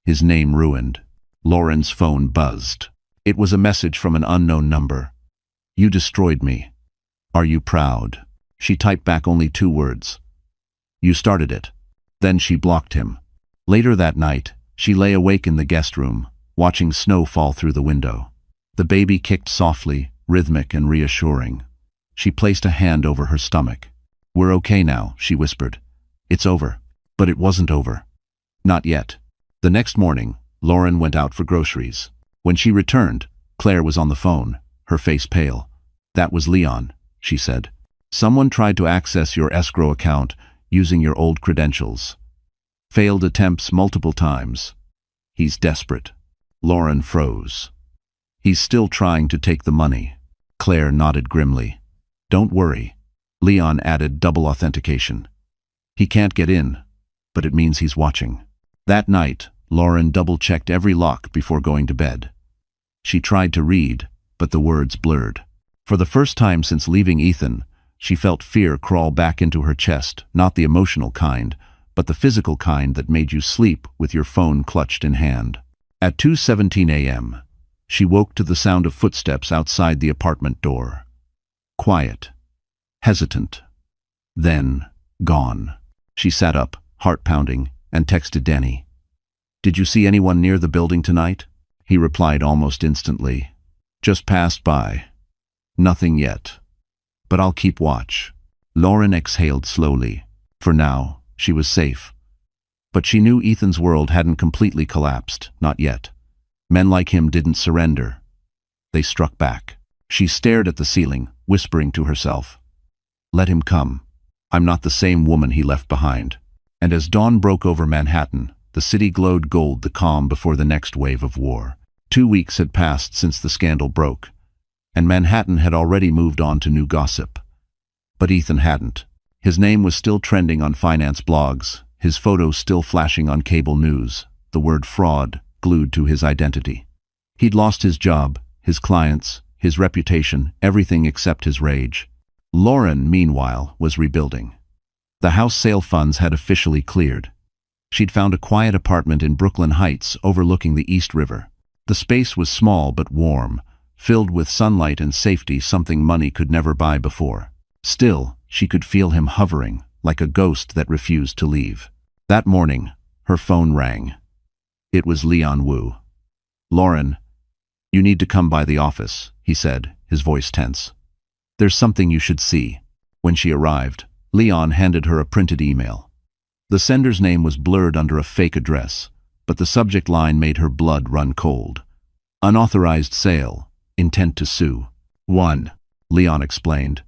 His name ruined. Lauren's phone buzzed. It was a message from an unknown number. "You destroyed me. Are you proud?" She typed back only 2 words. "You started it." Then she blocked him. Later that night, she lay awake in the guest room, watching snow fall through the window. The baby kicked softly, rhythmic and reassuring. She placed a hand over her stomach. "We're okay now," she whispered. "It's over." But it wasn't over. Not yet. The next morning, Lauren went out for groceries. When she returned, Claire was on the phone, her face pale. "That was Leon," she said. "Someone tried to access your escrow account using your old credentials. Failed attempts multiple times. He's desperate." Lauren froze. "He's still trying to take the money." Claire nodded grimly. "Don't worry." Leon added double authentication. "He can't get in, but it means he's watching." That night, Lauren double-checked every lock before going to bed. She tried to read, but the words blurred. For the first time since leaving Ethan, she felt fear crawl back into her chest, not the emotional kind, but the physical kind that made you sleep with your phone clutched in hand. At 2:17 a.m., she woke to the sound of footsteps outside the apartment door. Quiet. Hesitant. Then, gone. She sat up, heart pounding, and texted Danny. "Did you see anyone near the building tonight?" He replied almost instantly. "Just passed by. Nothing yet. But I'll keep watch." Lauren exhaled slowly. For now, she was safe. But she knew Ethan's world hadn't completely collapsed, not yet. Men like him didn't surrender. They struck back. She stared at the ceiling, whispering to herself, "Let him come. I'm not the same woman he left behind." And as dawn broke over Manhattan, the city glowed gold, the calm before the next wave of war. 2 weeks had passed since the scandal broke, and Manhattan had already moved on to new gossip. But Ethan hadn't. His name was still trending on finance blogs, his photos still flashing on cable news, the word fraud glued to his identity. He'd lost his job, his clients, his reputation, everything except his rage. Lauren, meanwhile, was rebuilding. The house sale funds had officially cleared. She'd found a quiet apartment in Brooklyn Heights overlooking the East River. The space was small but warm, filled with sunlight and safety, something money could never buy before. Still, she could feel him hovering, like a ghost that refused to leave. That morning, her phone rang. It was Leon Wu. "Lauren, you need to come by the office," he said, his voice tense. "There's something you should see." When she arrived, Leon handed her a printed email. The sender's name was blurred under a fake address, but the subject line made her blood run cold. "Unauthorized sale. Intent to sue." "1. Leon explained.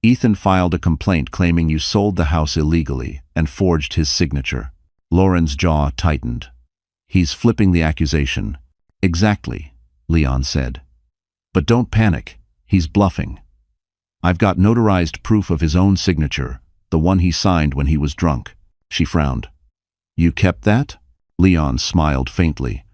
"Ethan filed a complaint claiming you sold the house illegally and forged his signature." Lauren's jaw tightened. "He's flipping the accusation." "Exactly," Leon said. "But don't panic. He's bluffing. I've got notarized proof of his own signature, the one he signed when he was drunk." She frowned. "You kept that?" Leon smiled faintly.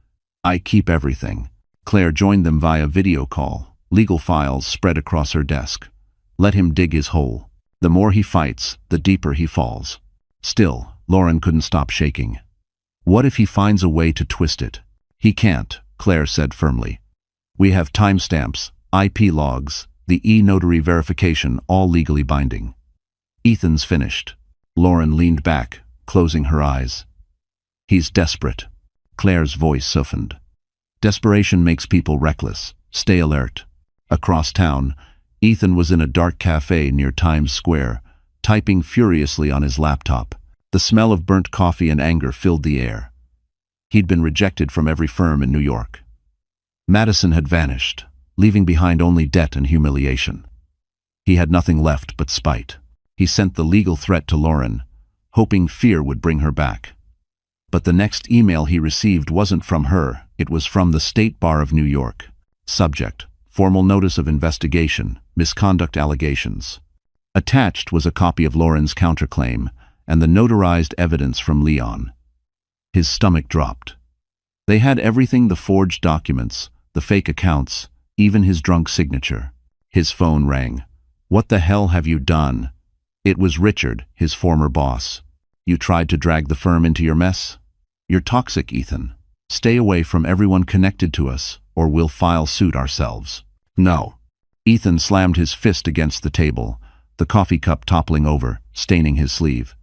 "I keep everything." Claire joined them via video call, legal files spread across her desk. Let him dig his hole. The more he fights, the deeper he falls. Still, Lauren couldn't stop shaking. What if he finds a way to twist it? "He can't," Claire said firmly. "We have timestamps, IP logs, the e-notary verification, all legally binding." "Ethan's finished." Lauren leaned back, closing her eyes. "He's desperate." Claire's voice softened. "Desperation makes people reckless. Stay alert." Across town, Ethan was in a dark cafe near Times Square, typing furiously on his laptop. The smell of burnt coffee and anger filled the air. He'd been rejected from every firm in New York. Madison had vanished. leaving behind only debt and humiliation. He had nothing left but spite. He sent the legal threat to Lauren, hoping fear would bring her back. But the next email he received wasn't from her, it was from the State Bar of New York. Subject: formal notice of investigation, misconduct allegations. Attached was a copy of Lauren's counterclaim and the notarized evidence from Leon. His stomach dropped. They had everything: the forged documents, the fake accounts, even his drunk signature. His phone rang. "What the hell have you done?" It was Richard, his former boss. "You tried to drag the firm into your mess? You're toxic, Ethan. Stay away from everyone connected to us, or we'll file suit ourselves." "No." Ethan slammed his fist against the table, the coffee cup toppling over, staining his sleeve.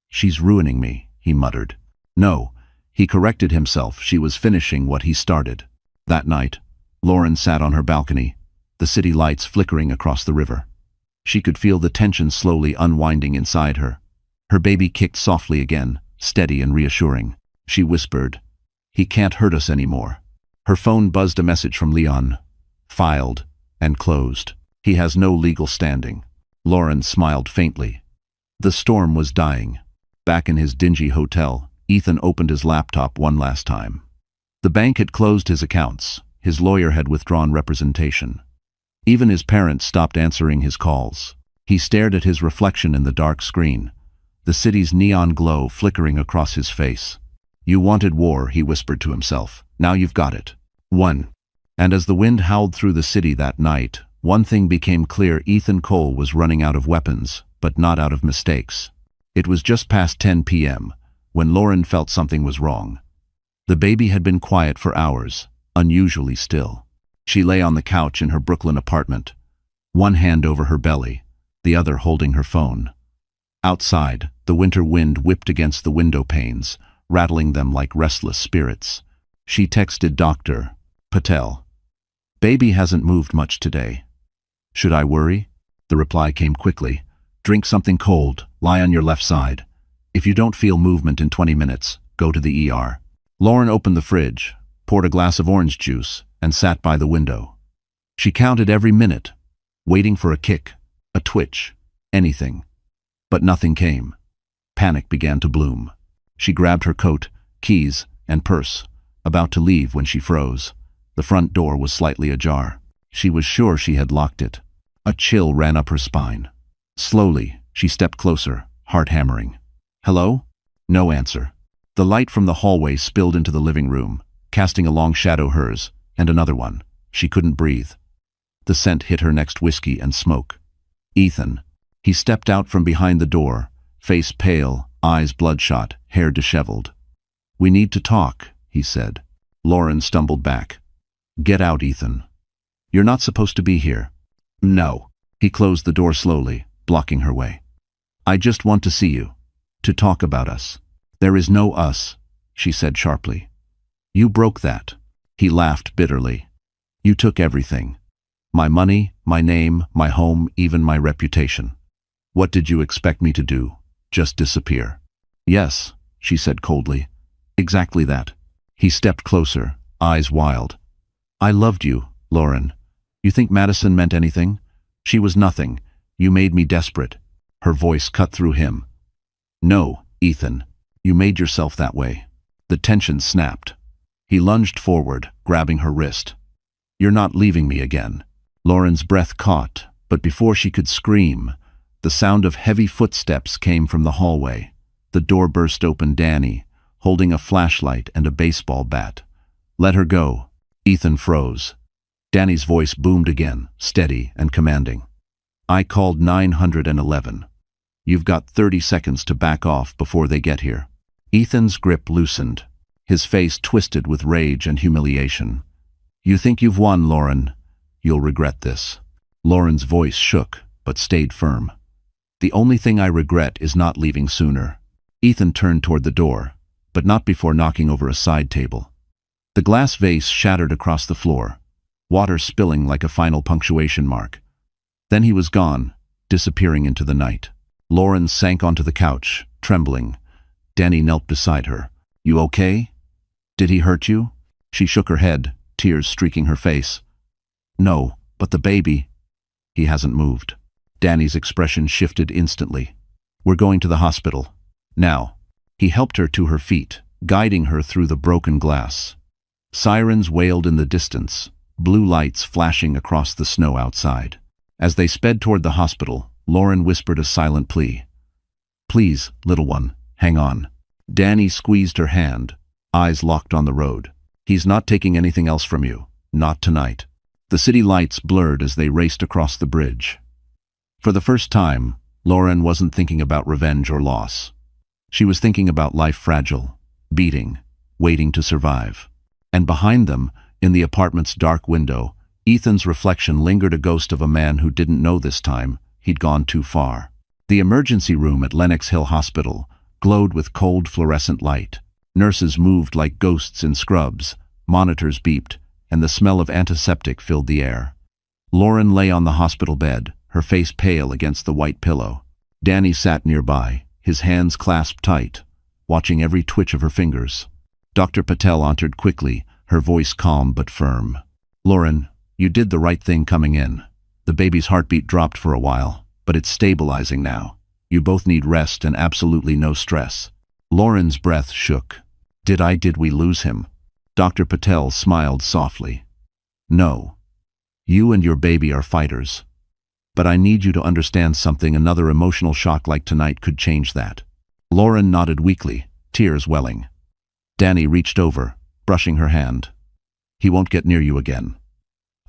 "She's ruining me," he muttered. No, he corrected himself, she was finishing what he started. That night, Lauren sat on her balcony, the city lights flickering across the river. She could feel the tension slowly unwinding inside her. Her baby kicked softly again, steady and reassuring. She whispered, "He can't hurt us anymore." Her phone buzzed a message from Leon. Filed and closed. He has no legal standing. Lauren smiled faintly. The storm was dying. Back in his dingy hotel, Ethan opened his laptop one last time. The bank had closed his accounts. His lawyer had withdrawn representation. Even his parents stopped answering his calls. He stared at his reflection in the dark screen, the city's neon glow flickering across his face. "You wanted war," he whispered to himself. "Now you've got it. Won." And as the wind howled through the city that night, one thing became clear: Ethan Cole was running out of weapons, but not out of mistakes. It was just past 10 p.m. when Lauren felt something was wrong. The baby had been quiet for hours, unusually still. She lay on the couch in her Brooklyn apartment, one hand over her belly, the other holding her phone. Outside, the winter wind whipped against the window panes, rattling them like restless spirits. She texted Dr. Patel. "Baby hasn't moved much today. Should I worry?" The reply came quickly. "Drink something cold, lie on your left side. If you don't feel movement in 20 minutes, go to the ER." Lauren opened the fridge, poured a glass of orange juice, and sat by the window. She counted every minute, waiting for a kick, a twitch, anything. But nothing came. Panic began to bloom. She grabbed her coat, keys, and purse, about to leave when she froze. The front door was slightly ajar. She was sure she had locked it. A chill ran up her spine. Slowly, she stepped closer, heart hammering. "Hello?" No answer. The light from the hallway spilled into the living room, casting a long shadow hers, and another one. She couldn't breathe. The scent hit her next: whiskey and smoke. Ethan. He stepped out from behind the door, face pale, eyes bloodshot, hair disheveled. "We need to talk," he said. Lauren stumbled back. "Get out, Ethan. You're not supposed to be here." "No." He closed the door slowly, blocking her way. "I just want to see you. To talk about us." "There is no us," she said sharply. "You broke that." He laughed bitterly. "You took everything. My money, my name, my home, even my reputation. What did you expect me to do? Just disappear?" "Yes," she said coldly. "Exactly that." He stepped closer, eyes wild. "I loved you, Lauren. You think Madison meant anything? She was nothing. You made me desperate." Her voice cut through him. "No, Ethan. You made yourself that way." The tension snapped. He lunged forward, grabbing her wrist. "You're not leaving me again." Lauren's breath caught, but before she could scream, the sound of heavy footsteps came from the hallway. The door burst open. Danny, holding a flashlight and a baseball bat. "Let her go." Ethan froze. Danny's voice boomed again, steady and commanding. "I called 911. You've got 30 seconds to back off before they get here." Ethan's grip loosened, his face twisted with rage and humiliation. "You think you've won, Lauren? You'll regret this." Lauren's voice shook, but stayed firm. "The only thing I regret is not leaving sooner." Ethan turned toward the door, but not before knocking over a side table. The glass vase shattered across the floor, water spilling like a final punctuation mark. Then he was gone, disappearing into the night. Lauren sank onto the couch, trembling. Danny knelt beside her. "You okay? Did he hurt you?" She shook her head, tears streaking her face. No, but the baby. He hasn't moved. Danny's expression shifted instantly. We're going to the hospital. Now. He helped her to her feet, guiding her through the broken glass. Sirens wailed in the distance, blue lights flashing across the snow outside. As they sped toward the hospital, Lauren whispered a silent plea. Please, little one, hang on. Danny squeezed her hand, eyes locked on the road. He's not taking anything else from you. Not tonight. The city lights blurred as they raced across the bridge. For the first time, Lauren wasn't thinking about revenge or loss. She was thinking about life fragile, beating, waiting to survive. And behind them, in the apartment's dark window, Ethan's reflection lingered, a ghost of a man who didn't know this time he'd gone too far. The emergency room at Lenox Hill Hospital glowed with cold fluorescent light. Nurses moved like ghosts in scrubs, monitors beeped, and the smell of antiseptic filled the air. Lauren lay on the hospital bed, her face pale against the white pillow. Danny sat nearby, his hands clasped tight, watching every twitch of her fingers. Dr. Patel entered quickly, her voice calm but firm. Lauren, you did the right thing coming in. The baby's heartbeat dropped for a while, but it's stabilizing now. You both need rest and absolutely no stress. Lauren's breath shook. Did we lose him? Dr. Patel smiled softly. No. You and your baby are fighters. But I need you to understand something. Another emotional shock like tonight could change that. Lauren nodded weakly, tears welling. Danny reached over, brushing her hand. He won't get near you again.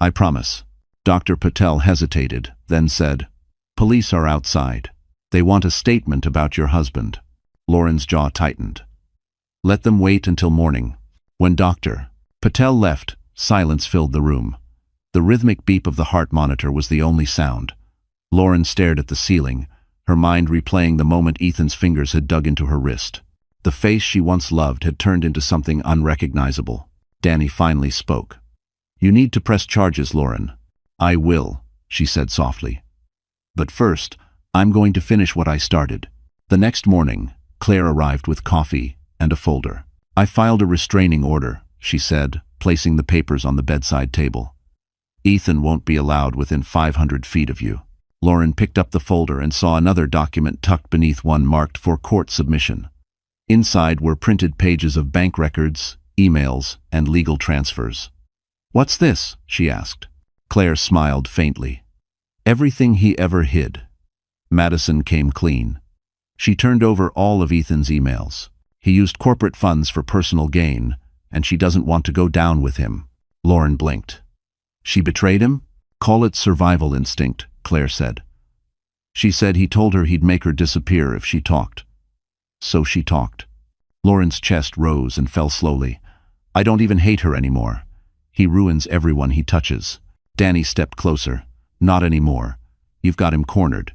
I promise. Dr. Patel hesitated, then said, Police are outside. They want a statement about your husband. Lauren's jaw tightened. Let them wait until morning. When Dr. Patel left, silence filled the room. The rhythmic beep of the heart monitor was the only sound. Lauren stared at the ceiling, her mind replaying the moment Ethan's fingers had dug into her wrist. The face she once loved had turned into something unrecognizable. Danny finally spoke. You need to press charges, Lauren. I will, she said softly. But first, I'm going to finish what I started. The next morning, Claire arrived with coffee and a folder. I filed a restraining order, she said, placing the papers on the bedside table. Ethan won't be allowed within 500 feet of you. Lauren picked up the folder and saw another document tucked beneath one marked for court submission. Inside were printed pages of bank records, emails, and legal transfers. What's this? She asked. Claire smiled faintly. Everything he ever hid. Madison came clean. She turned over all of Ethan's emails. He used corporate funds for personal gain, and she doesn't want to go down with him. Lauren blinked. She betrayed him? Call it survival instinct, Claire said. She said he told her he'd make her disappear if she talked. So she talked. Lauren's chest rose and fell slowly. I don't even hate her anymore. He ruins everyone he touches. Danny stepped closer. Not anymore. You've got him cornered.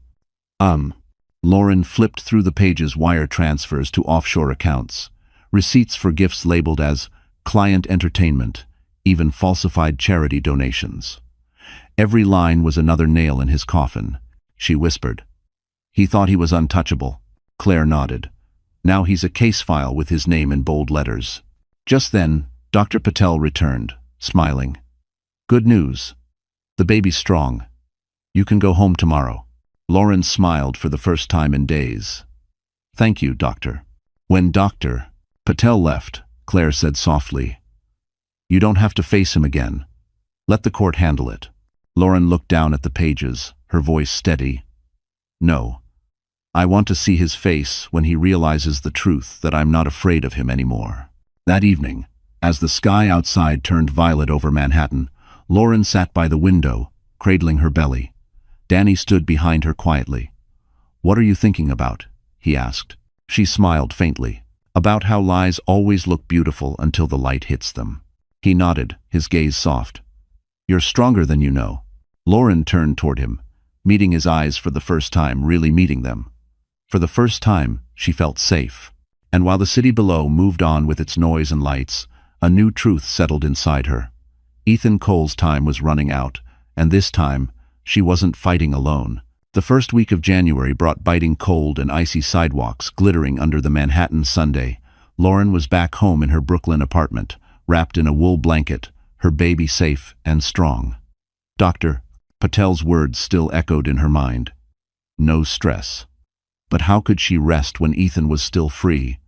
Lauren flipped through the pages. Wire transfers to offshore accounts. Receipts for gifts labeled as client entertainment. Even falsified charity donations. Every line was another nail in his coffin. She whispered. He thought he was untouchable. Claire nodded. Now he's a case file with his name in bold letters. Just then, Dr. Patel returned, smiling. Good news. The baby's strong. You can go home tomorrow. Lauren smiled for the first time in days. Thank you, Doctor. When Dr. Patel left, Claire said softly, You don't have to face him again. Let the court handle it. Lauren looked down at the pages, her voice steady. No. I want to see his face when he realizes the truth that I'm not afraid of him anymore. That evening, as the sky outside turned violet over Manhattan, Lauren sat by the window, cradling her belly. Danny stood behind her quietly. What are you thinking about? He asked. She smiled faintly. About how lies always look beautiful until the light hits them. He nodded, his gaze soft. You're stronger than you know. Lauren turned toward him, meeting his eyes for the first time, really meeting them. For the first time, she felt safe. And while the city below moved on with its noise and lights, a new truth settled inside her. Ethan Cole's time was running out, and this time, she wasn't fighting alone. The first week of January brought biting cold and icy sidewalks glittering under the Manhattan Sunday. Lauren was back home in her Brooklyn apartment, wrapped in a wool blanket, her baby safe and strong. Dr. Patel's words still echoed in her mind. No stress. But how could she rest when Ethan was still free,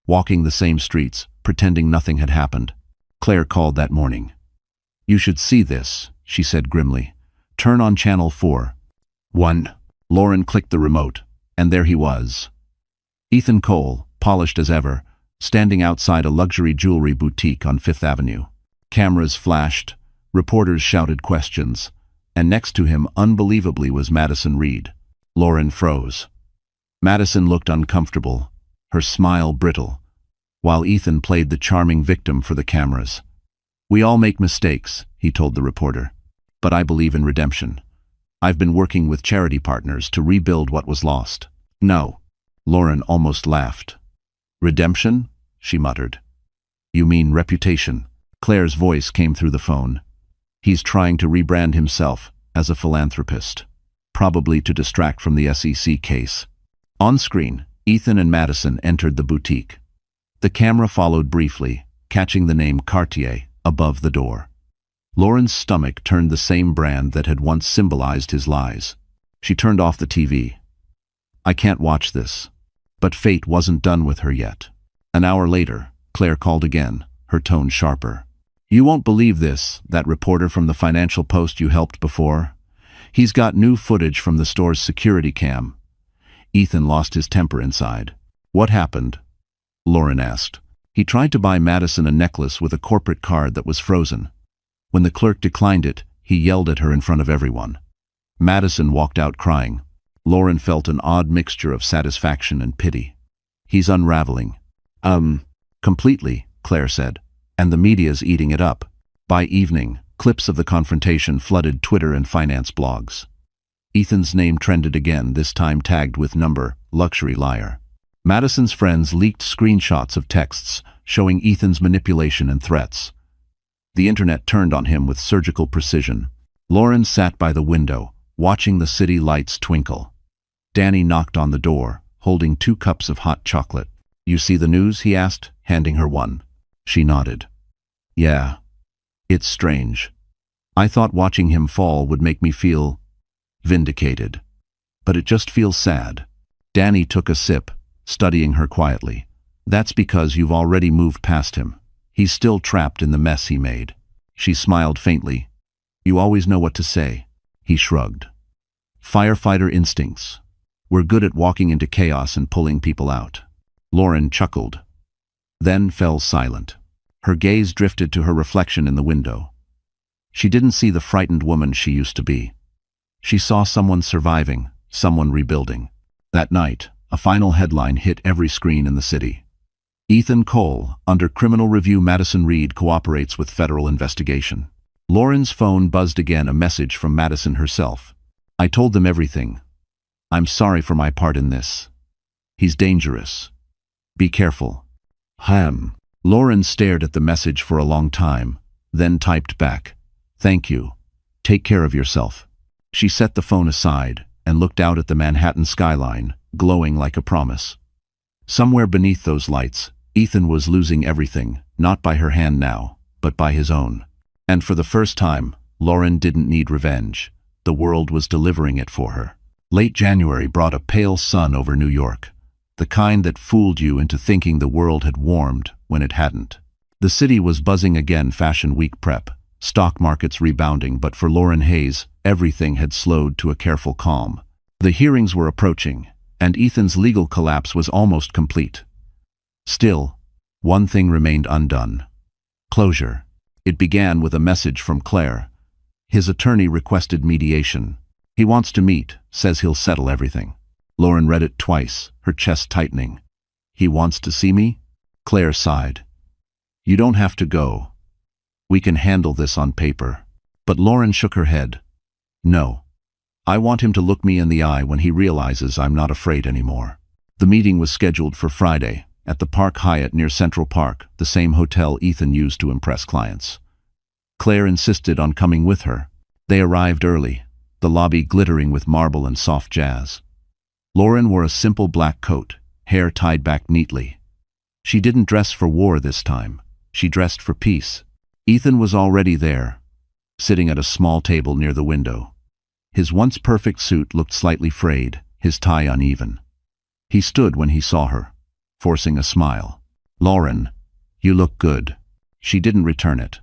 walking the same streets, pretending nothing had happened? Claire called that morning. You should see this, she said grimly. Turn on channel 4. 1. Lauren clicked the remote, and there he was. Ethan Cole, polished as ever, standing outside a luxury jewelry boutique on Fifth Avenue. Cameras flashed, reporters shouted questions, and next to him unbelievably was Madison Reed. Lauren froze. Madison looked uncomfortable, her smile brittle, while Ethan played the charming victim for the cameras. We all make mistakes, he told the reporter, but I believe in redemption. I've been working with charity partners to rebuild what was lost. No. Lauren almost laughed. Redemption? She muttered. You mean reputation? Claire's voice came through the phone. He's trying to rebrand himself as a philanthropist, probably to distract from the SEC case. On screen, Ethan and Madison entered the boutique. The camera followed briefly, catching the name Cartier above the door. Lauren's stomach turned the same brand that had once symbolized his lies. She turned off the TV. I can't watch this. But fate wasn't done with her yet. An hour later, Claire called again, her tone sharper. You won't believe this, that reporter from the Financial Post you helped before. He's got new footage from the store's security cam. Ethan lost his temper inside. What happened? Lauren asked. He tried to buy Madison a necklace with a corporate card that was frozen. When the clerk declined it, he yelled at her in front of everyone. Madison walked out crying. Lauren felt an odd mixture of satisfaction and pity. He's unraveling. Completely, Claire said. And the media's eating it up. By evening, clips of the confrontation flooded Twitter and finance blogs. Ethan's name trended again, this time tagged with number, luxury liar. Madison's friends leaked screenshots of texts showing Ethan's manipulation and threats. The internet turned on him with surgical precision. Lauren sat by the window, watching the city lights twinkle. Danny knocked on the door, holding 2 cups of hot chocolate. You see the news? He asked, handing her one. She nodded. Yeah. It's strange. I thought watching him fall would make me feel vindicated. But it just feels sad. Danny took a sip, studying her quietly. That's because you've already moved past him. He's still trapped in the mess he made. She smiled faintly. You always know what to say. He shrugged. Firefighter instincts. We're good at walking into chaos and pulling people out. Lauren chuckled, then fell silent. Her gaze drifted to her reflection in the window. She didn't see the frightened woman she used to be. She saw someone surviving, someone rebuilding. That night, a final headline hit every screen in the city. Ethan Cole, under criminal review. Madison Reed cooperates with federal investigation. Lauren's phone buzzed again, a message from Madison herself. I told them everything. I'm sorry for my part in this. He's dangerous. Be careful. Lauren stared at the message for a long time, then typed back. Thank you. Take care of yourself. She set the phone aside and looked out at the Manhattan skyline, glowing like a promise. Somewhere beneath those lights, Ethan was losing everything, not by her hand now, but by his own. And for the first time, Lauren didn't need revenge. The world was delivering it for her. Late January brought a pale sun over New York, the kind that fooled you into thinking the world had warmed when it hadn't. The city was buzzing again, Fashion Week prep, stock markets rebounding, but for Lauren Hayes, everything had slowed to a careful calm. The hearings were approaching, and Ethan's legal collapse was almost complete. Still, one thing remained undone. Closure. It began with a message from Claire. His attorney requested mediation. He wants to meet, says he'll settle everything. Lauren read it twice, her chest tightening. He wants to see me? Claire sighed. You don't have to go. We can handle this on paper. But Lauren shook her head. No. I want him to look me in the eye when he realizes I'm not afraid anymore. The meeting was scheduled for Friday, at the Park Hyatt near Central Park, the same hotel Ethan used to impress clients. Claire insisted on coming with her. They arrived early, the lobby glittering with marble and soft jazz. Lauren wore a simple black coat, hair tied back neatly. She didn't dress for war this time. She dressed for peace. Ethan was already there, sitting at a small table near the window. His once perfect suit looked slightly frayed, his tie uneven. He stood when he saw her, forcing a smile. "Lauren, you look good." She didn't return it.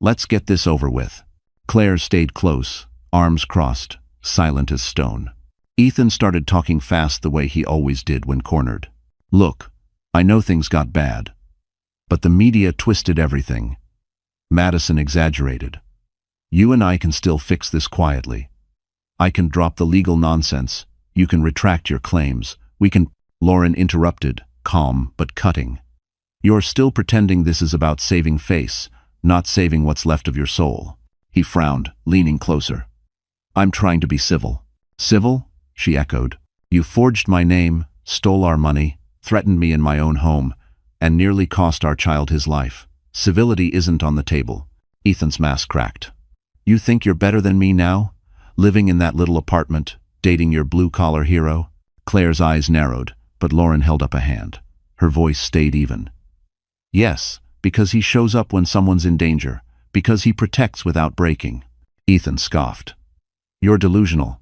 "Let's get this over with." Claire stayed close, arms crossed, silent as stone. Ethan started talking fast the way he always did when cornered. "Look, I know things got bad, but the media twisted everything. Madison exaggerated. You and I can still fix this quietly. I can drop the legal nonsense. You can retract your claims. We can—" Lauren interrupted, calm but cutting. "You're still pretending this is about saving face, not saving what's left of your soul." He frowned, leaning closer. "I'm trying to be civil." "Civil?" she echoed. "You forged my name, stole our money, threatened me in my own home, and nearly cost our child his life. Civility isn't on the table." Ethan's mask cracked. "You think you're better than me now? Living in that little apartment, dating your blue-collar hero?" Claire's eyes narrowed, but Lauren held up a hand. Her voice stayed even. "Yes, because he shows up when someone's in danger, because he protects without breaking." Ethan scoffed. "You're delusional.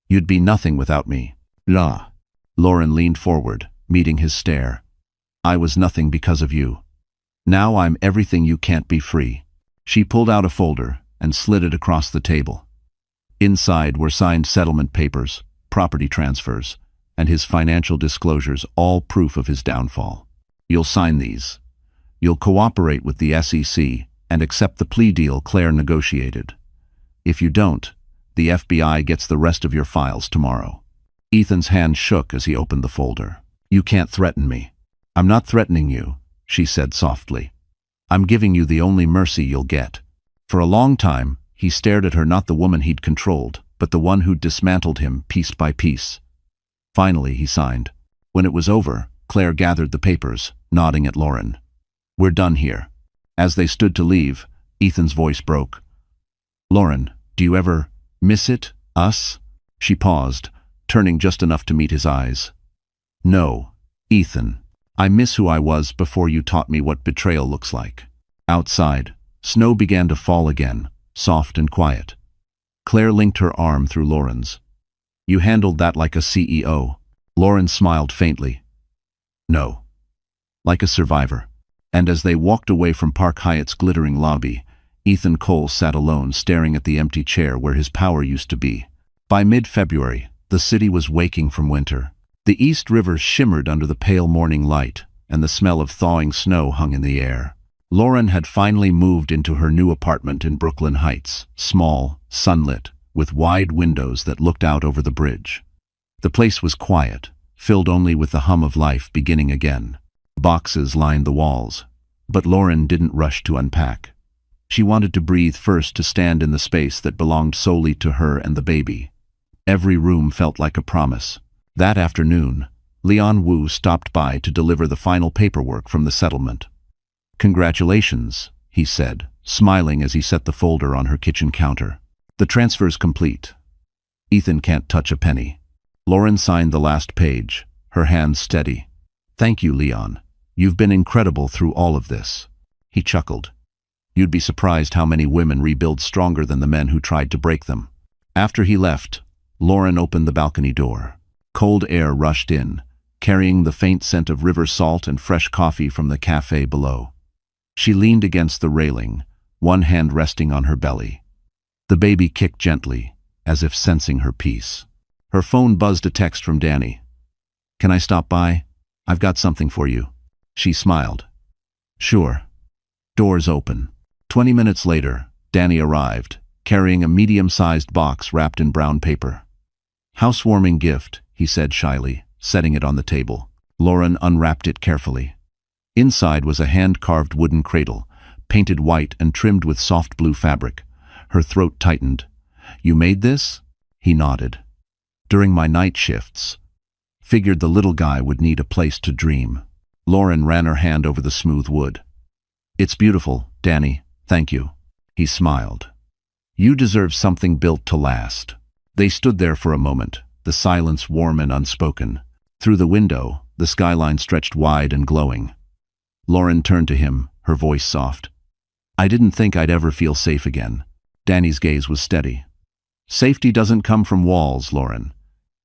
You'd be nothing without me." "La." Lauren leaned forward, meeting his stare. "I was nothing because of you. Now I'm everything you can't be free." She pulled out a folder and slid it across the table. Inside were signed settlement papers, property transfers, and his financial disclosures, all proof of his downfall. "You'll sign these. You'll cooperate with the SEC and accept the plea deal Claire negotiated. If you don't, the FBI gets the rest of your files tomorrow." Ethan's hand shook as he opened the folder. "You can't threaten me." "I'm not threatening you," she said softly. "I'm giving you the only mercy you'll get." For a long time, he stared at her, not the woman he'd controlled, but the one who'd dismantled him piece by piece. Finally, he signed. When it was over, Claire gathered the papers, nodding at Lauren. "We're done here." As they stood to leave, Ethan's voice broke. "Lauren, do you ever miss it, us?" She paused, turning just enough to meet his eyes. "No, Ethan. I miss who I was before you taught me what betrayal looks like." Outside, snow began to fall again, soft and quiet. Claire linked her arm through Lauren's. "You handled that like a CEO." Lauren smiled faintly. "No. Like a survivor." And as they walked away from Park Hyatt's glittering lobby, Ethan Cole sat alone, staring at the empty chair where his power used to be. By mid-February, the city was waking from winter. The East River shimmered under the pale morning light, and the smell of thawing snow hung in the air. Lauren had finally moved into her new apartment in Brooklyn Heights, small, sunlit, with wide windows that looked out over the bridge. The place was quiet, filled only with the hum of life beginning again. Boxes lined the walls, but Lauren didn't rush to unpack. She wanted to breathe first, to stand in the space that belonged solely to her and the baby. Every room felt like a promise. That afternoon, Leon Wu stopped by to deliver the final paperwork from the settlement. "Congratulations," he said, smiling as he set the folder on her kitchen counter. "The transfer's complete. Ethan can't touch a penny." Lauren signed the last page, her hands steady. "Thank you, Leon. You've been incredible through all of this." He chuckled. "You'd be surprised how many women rebuild stronger than the men who tried to break them." After he left, Lauren opened the balcony door. Cold air rushed in, carrying the faint scent of river salt and fresh coffee from the cafe below. She leaned against the railing, one hand resting on her belly. The baby kicked gently, as if sensing her peace. Her phone buzzed a text from Danny. "Can I stop by? I've got something for you." She smiled. "Sure." Doors open. 20 minutes later, Danny arrived, carrying a medium-sized box wrapped in brown paper. "Housewarming gift," he said shyly, setting it on the table. Lauren unwrapped it carefully. Inside was a hand-carved wooden cradle, painted white and trimmed with soft blue fabric. Her throat tightened. "You made this?" He nodded. "During my night shifts. Figured the little guy would need a place to dream." Lauren ran her hand over the smooth wood. "It's beautiful, Danny. Thank you." He smiled. "You deserve something built to last." They stood there for a moment, the silence warm and unspoken. Through the window, the skyline stretched wide and glowing. Lauren turned to him, her voice soft. "I didn't think I'd ever feel safe again. Danny's gaze was steady. Safety doesn't come from walls, Lauren.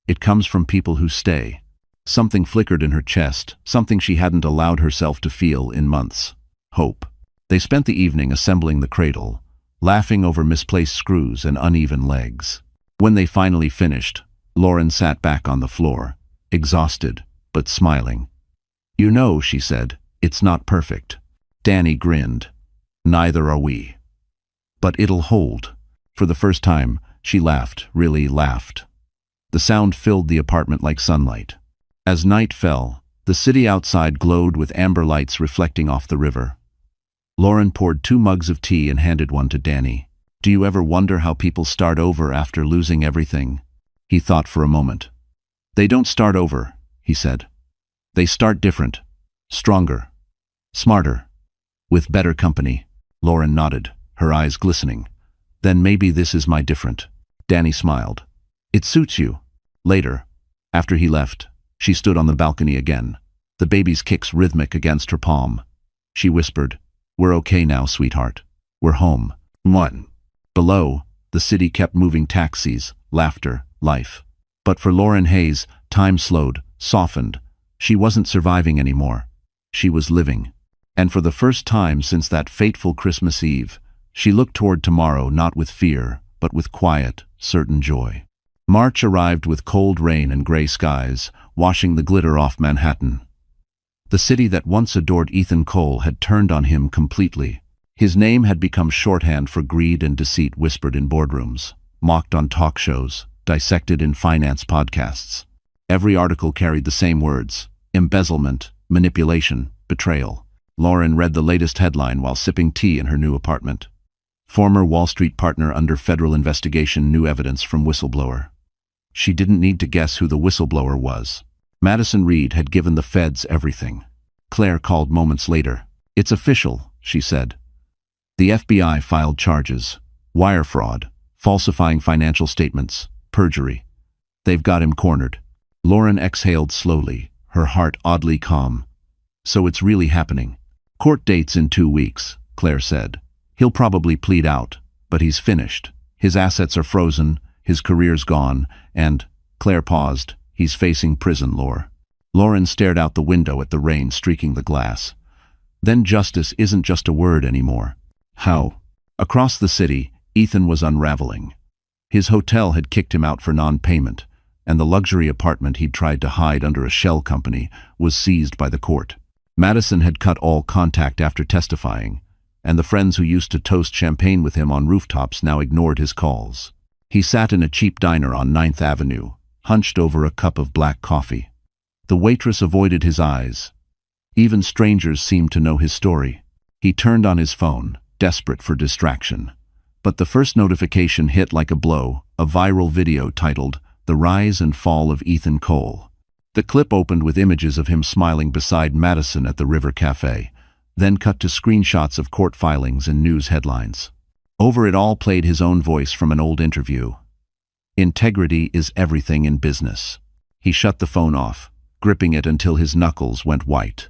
It comes from people who stay. Something flickered in her chest, something she hadn't allowed herself to feel in months. Hope. They spent the evening assembling the cradle, laughing over misplaced screws and uneven legs. When they finally finished, Lauren sat back on the floor, exhausted, but smiling. "You know," she said, "it's not perfect." Danny grinned. "Neither are we. But it'll hold." For the first time, she laughed, really laughed. The sound filled the apartment like sunlight. As night fell, the city outside glowed with amber lights reflecting off the river. Lauren poured 2 mugs of tea and handed one to Danny. "Do you ever wonder how people start over after losing everything?" He thought for a moment. "They don't start over," he said. "They start different, stronger, smarter, with better company." Lauren nodded, her eyes glistening. "Then maybe this is my different." Danny smiled. "It suits you." Later, after he left, she stood on the balcony again, the baby's kicks rhythmic against her palm. She whispered, "We're okay now, sweetheart. We're home." 1. Below, the city kept moving, taxis, laughter, life. But for Lauren Hayes, time slowed, softened. She wasn't surviving anymore. She was living. And for the first time since that fateful Christmas Eve, she looked toward tomorrow not with fear, but with quiet, certain joy. March arrived with cold rain and gray skies, washing the glitter off Manhattan. The city that once adored Ethan Cole had turned on him completely. His name had become shorthand for greed and deceit whispered in boardrooms, mocked on talk shows, dissected in finance podcasts. Every article carried the same words: embezzlement, manipulation, betrayal. Lauren read the latest headline while sipping tea in her new apartment. Former Wall Street partner under federal investigation, new evidence from whistleblower. She didn't need to guess who the whistleblower was. Madison Reed had given the feds everything. Claire called moments later. "It's official," she said. "The FBI filed charges. Wire fraud, falsifying financial statements, perjury. They've got him cornered." Lauren exhaled slowly, her heart oddly calm. "So it's really happening." "Court dates in 2 weeks, Claire said. "He'll probably plead out, but he's finished. His assets are frozen, his career's gone, and," Claire paused, "he's facing prison, Lauren stared out the window at the rain streaking the glass. Then justice isn't just a word anymore. How? Across the city, Ethan was unraveling. His hotel had kicked him out for non-payment, and the luxury apartment he'd tried to hide under a shell company was seized by the court. Madison had cut all contact after testifying, and the friends who used to toast champagne with him on rooftops now ignored his calls. He sat in a cheap diner on 9th Avenue, hunched over a cup of black coffee. The waitress avoided his eyes. Even strangers seemed to know his story. He turned on his phone, desperate for distraction. But the first notification hit like a blow, a viral video titled, "The Rise and Fall of Ethan Cole." The clip opened with images of him smiling beside Madison at the River Cafe, then cut to screenshots of court filings and news headlines. Over it all played his own voice from an old interview. "Integrity is everything in business." He shut the phone off, gripping it until his knuckles went white.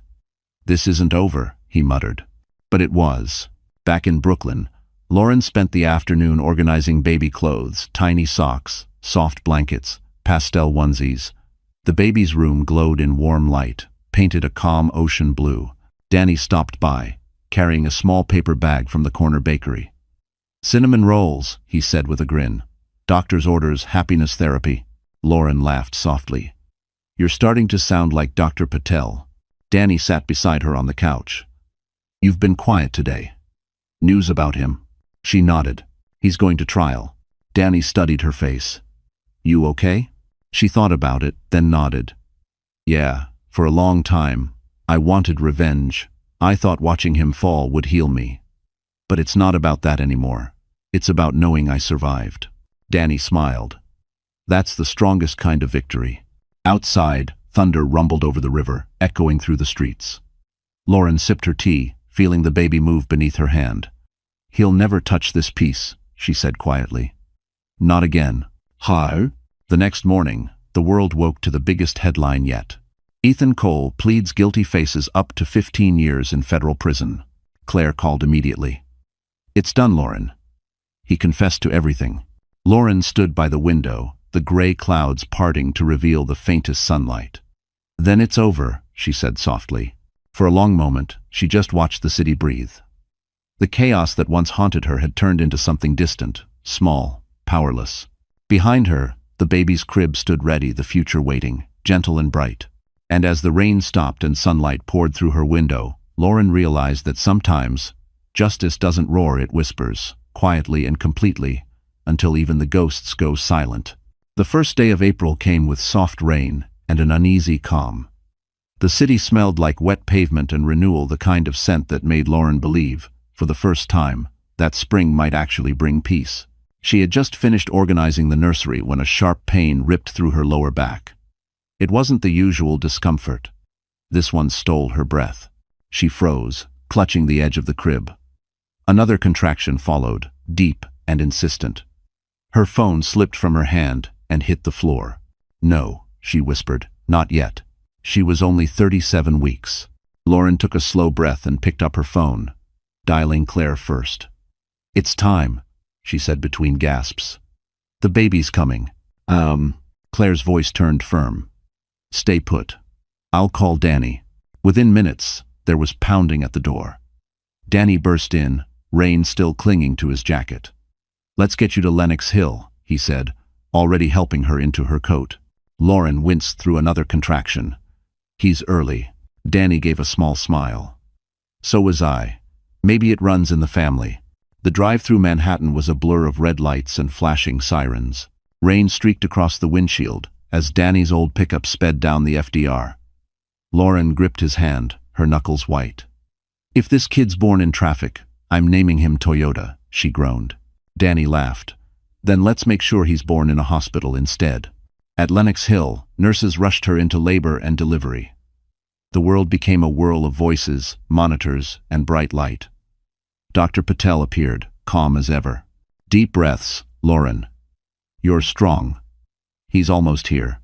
"This isn't over," he muttered. But it was. Back in Brooklyn, Lauren spent the afternoon organizing baby clothes, tiny socks, soft blankets, pastel onesies. The baby's room glowed in warm light, painted a calm ocean blue. Danny stopped by, carrying a small paper bag from the corner bakery. "Cinnamon rolls," he said with a grin. "Doctor's orders, happiness therapy." Lauren laughed softly. "You're starting to sound like Dr. Patel." Danny sat beside her on the couch. "You've been quiet today. News about him?" She nodded. "He's going to trial." Danny studied her face. "You okay?" She thought about it, then nodded. "Yeah, for a long time. I wanted revenge. I thought watching him fall would heal me. But it's not about that anymore. It's about knowing I survived." Danny smiled. "That's the strongest kind of victory." Outside, thunder rumbled over the river, echoing through the streets. Lauren sipped her tea, feeling the baby move beneath her hand. "He'll never touch this piece," she said quietly. "Not again." How? The next morning, the world woke to the biggest headline yet. Ethan Cole pleads guilty, faces up to 15 years in federal prison. Claire called immediately. "It's done, Lauren. He confessed to everything. Lauren stood by the window, the gray clouds parting to reveal the faintest sunlight. "Then it's over," she said softly. For a long moment, she just watched the city breathe. The chaos that once haunted her had turned into something distant, small, powerless. Behind her, the baby's crib stood ready, the future waiting, gentle and bright. And as the rain stopped and sunlight poured through her window, Lauren realized that sometimes justice doesn't roar, it whispers, quietly and completely, until even the ghosts go silent. The first day of April came with soft rain and an uneasy calm. The city smelled like wet pavement and renewal, the kind of scent that made Lauren believe, for the first time, that spring might actually bring peace. She had just finished organizing the nursery when a sharp pain ripped through her lower back. It wasn't the usual discomfort. This one stole her breath. She froze, clutching the edge of the crib. Another contraction followed, deep and insistent. Her phone slipped from her hand and hit the floor. "No," she whispered, "not yet." She was only 37 weeks. Lauren took a slow breath and picked up her phone, dialing Claire first. "It's time," she said between gasps. "The baby's coming." Claire's voice turned firm. "Stay put. I'll call Danny." Within minutes, there was pounding at the door. Danny burst in, rain still clinging to his jacket. "Let's get you to Lenox Hill," he said, already helping her into her coat. Lauren winced through another contraction. "He's early." Danny gave a small smile. "So was I. Maybe it runs in the family." The drive through Manhattan was a blur of red lights and flashing sirens. Rain streaked across the windshield as Danny's old pickup sped down the FDR. Lauren gripped his hand, her knuckles white. "If this kid's born in traffic, I'm naming him Toyota," she groaned. Danny laughed. "Then let's make sure he's born in a hospital instead." At Lenox Hill, nurses rushed her into labor and delivery. The world became a whirl of voices, monitors, and bright light. Dr. Patel appeared, calm as ever. "Deep breaths, Lauren. You're strong. He's almost here."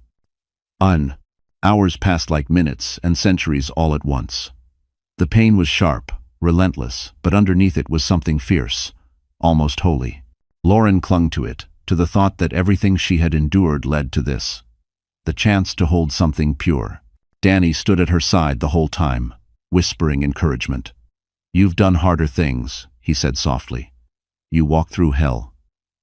Hours passed like minutes and centuries all at once. The pain was sharp, relentless, but underneath it was something fierce, almost holy. Lauren clung to it, to the thought that everything she had endured led to this. The chance to hold something pure. Danny stood at her side the whole time, whispering encouragement. "You've done harder things," he said softly. "You walked through hell.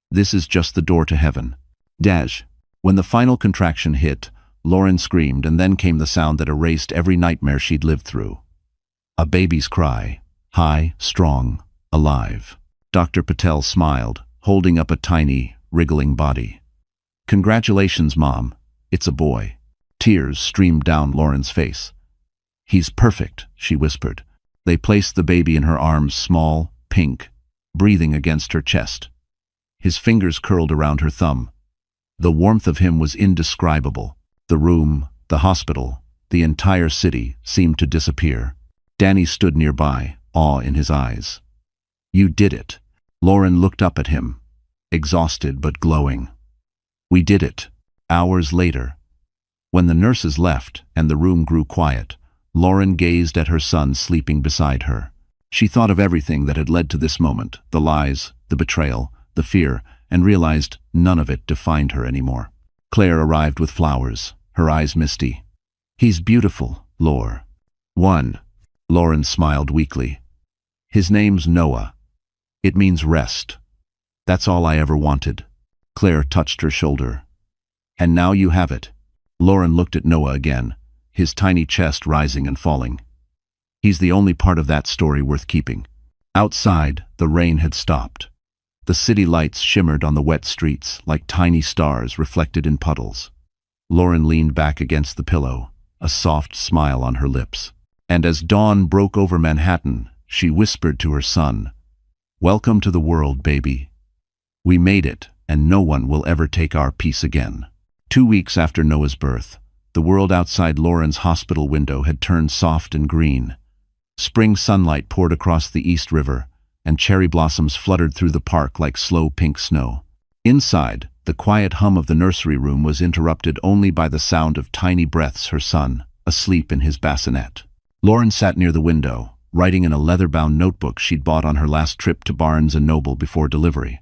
This is just the door to heaven." Dash. When the final contraction hit, Lauren screamed, and then came the sound that erased every nightmare she'd lived through. A baby's cry. High, strong, alive. Dr. Patel smiled, holding up a tiny, wriggling body. "Congratulations, Mom. It's a boy." Tears streamed down Lauren's face. "He's perfect," she whispered. They placed the baby in her arms, small, pink, breathing against her chest. His fingers curled around her thumb. The warmth of him was indescribable. The room, the hospital, the entire city seemed to disappear. Danny stood nearby, awe in his eyes. "You did it." Lauren looked up at him, exhausted but glowing. "We did it." Hours later, when the nurses left and the room grew quiet, Lauren gazed at her son sleeping beside her. She thought of everything that had led to this moment, the lies, the betrayal, the fear, and realized none of it defined her anymore. Claire arrived with flowers, her eyes misty. "He's beautiful, Laure." Lauren smiled weakly. "His name's Noah. It means rest. That's all I ever wanted." Claire touched her shoulder. "And now you have it." Lauren looked at Noah again, his tiny chest rising and falling. "He's the only part of that story worth keeping." Outside, the rain had stopped. The city lights shimmered on the wet streets like tiny stars reflected in puddles. Lauren leaned back against the pillow, a soft smile on her lips. And as dawn broke over Manhattan, she whispered to her son, "Welcome to the world, baby. We made it, and no one will ever take our peace again." 2 weeks after Noah's birth, the world outside Lauren's hospital window had turned soft and green. Spring sunlight poured across the East River, and cherry blossoms fluttered through the park like slow pink snow. Inside, the quiet hum of the nursery room was interrupted only by the sound of tiny breaths her son, asleep in his bassinet. Lauren sat near the window, writing in a leather-bound notebook she'd bought on her last trip to Barnes & Noble before delivery.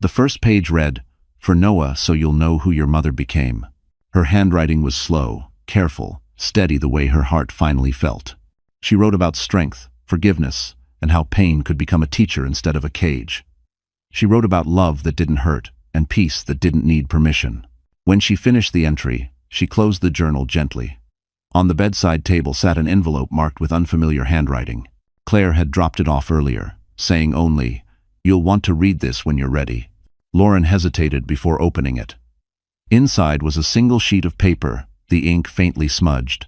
The first page read, "For Noah, so you'll know who your mother became." Her handwriting was slow, careful, steady the way her heart finally felt. She wrote about strength, forgiveness, and how pain could become a teacher instead of a cage. She wrote about love that didn't hurt and peace that didn't need permission. When she finished the entry, she closed the journal gently. On the bedside table sat an envelope marked with unfamiliar handwriting. Claire had dropped it off earlier, saying only, "You'll want to read this when you're ready." Lauren hesitated before opening it. Inside was a single sheet of paper, the ink faintly smudged.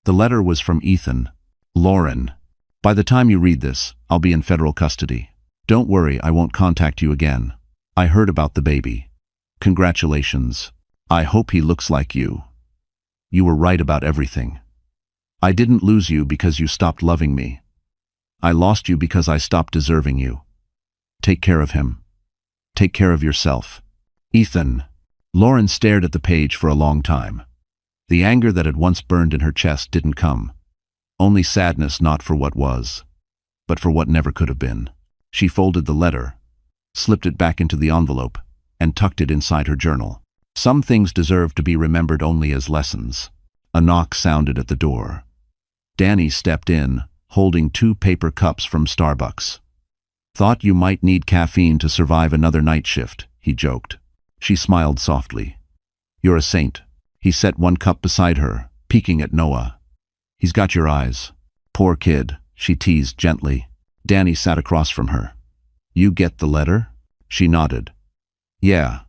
The letter was from Ethan. "Lauren, by the time you read this, I'll be in federal custody. Don't worry, I won't contact you again. I heard about the baby. Congratulations. I hope he looks like you. You were right about everything. I didn't lose you because you stopped loving me. I lost you because I stopped deserving you. Take care of him. Take care of yourself. Ethan." Lauren stared at the page for a long time. The anger that had once burned in her chest didn't come. Only sadness, not for what was, but for what never could have been. She folded the letter, slipped it back into the envelope, and tucked it inside her journal. Some things deserve to be remembered only as lessons. A knock sounded at the door. Danny stepped in, holding 2 paper cups from Starbucks. "Thought you might need caffeine to survive another night shift," he joked. She smiled softly. "You're a saint." He set 1 cup beside her, peeking at Noah. "He's got your eyes." "Poor kid," she teased gently. Danny sat across from her. "You get the letter?" She nodded. "Yeah.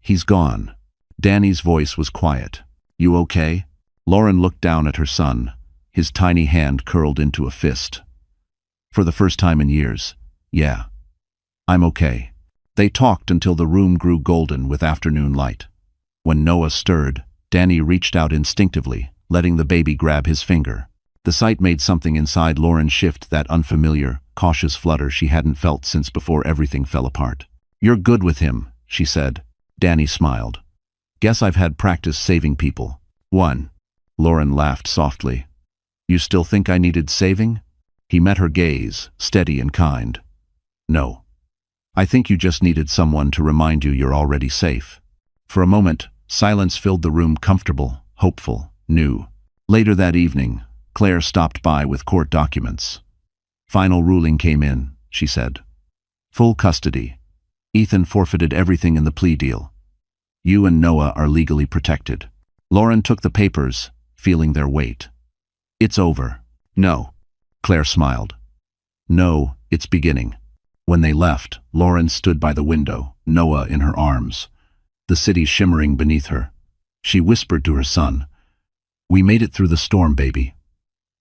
He's gone." Danny's voice was quiet. "You okay?" Lauren looked down at her son, his tiny hand curled into a fist. For the first time in years, "Yeah. I'm okay." They talked until the room grew golden with afternoon light. When Noah stirred, Danny reached out instinctively, letting the baby grab his finger. The sight made something inside Lauren shift, that unfamiliar, cautious flutter she hadn't felt since before everything fell apart. "You're good with him," she said. Danny smiled. "Guess I've had practice saving people." "One." Lauren laughed softly. "You still think I needed saving?" He met her gaze, steady and kind. "No. I think you just needed someone to remind you you're already safe." For a moment, silence filled the room, comfortable, hopeful, new. Later that evening, Claire stopped by with court documents. "Final ruling came in," she said. "Full custody. Ethan forfeited everything in the plea deal. You and Noah are legally protected." Lauren took the papers, feeling their weight. "It's over." "No." Claire smiled. "No, it's beginning." When they left, Lauren stood by the window, Noah in her arms, the city shimmering beneath her. She whispered to her son, "We made it through the storm, baby.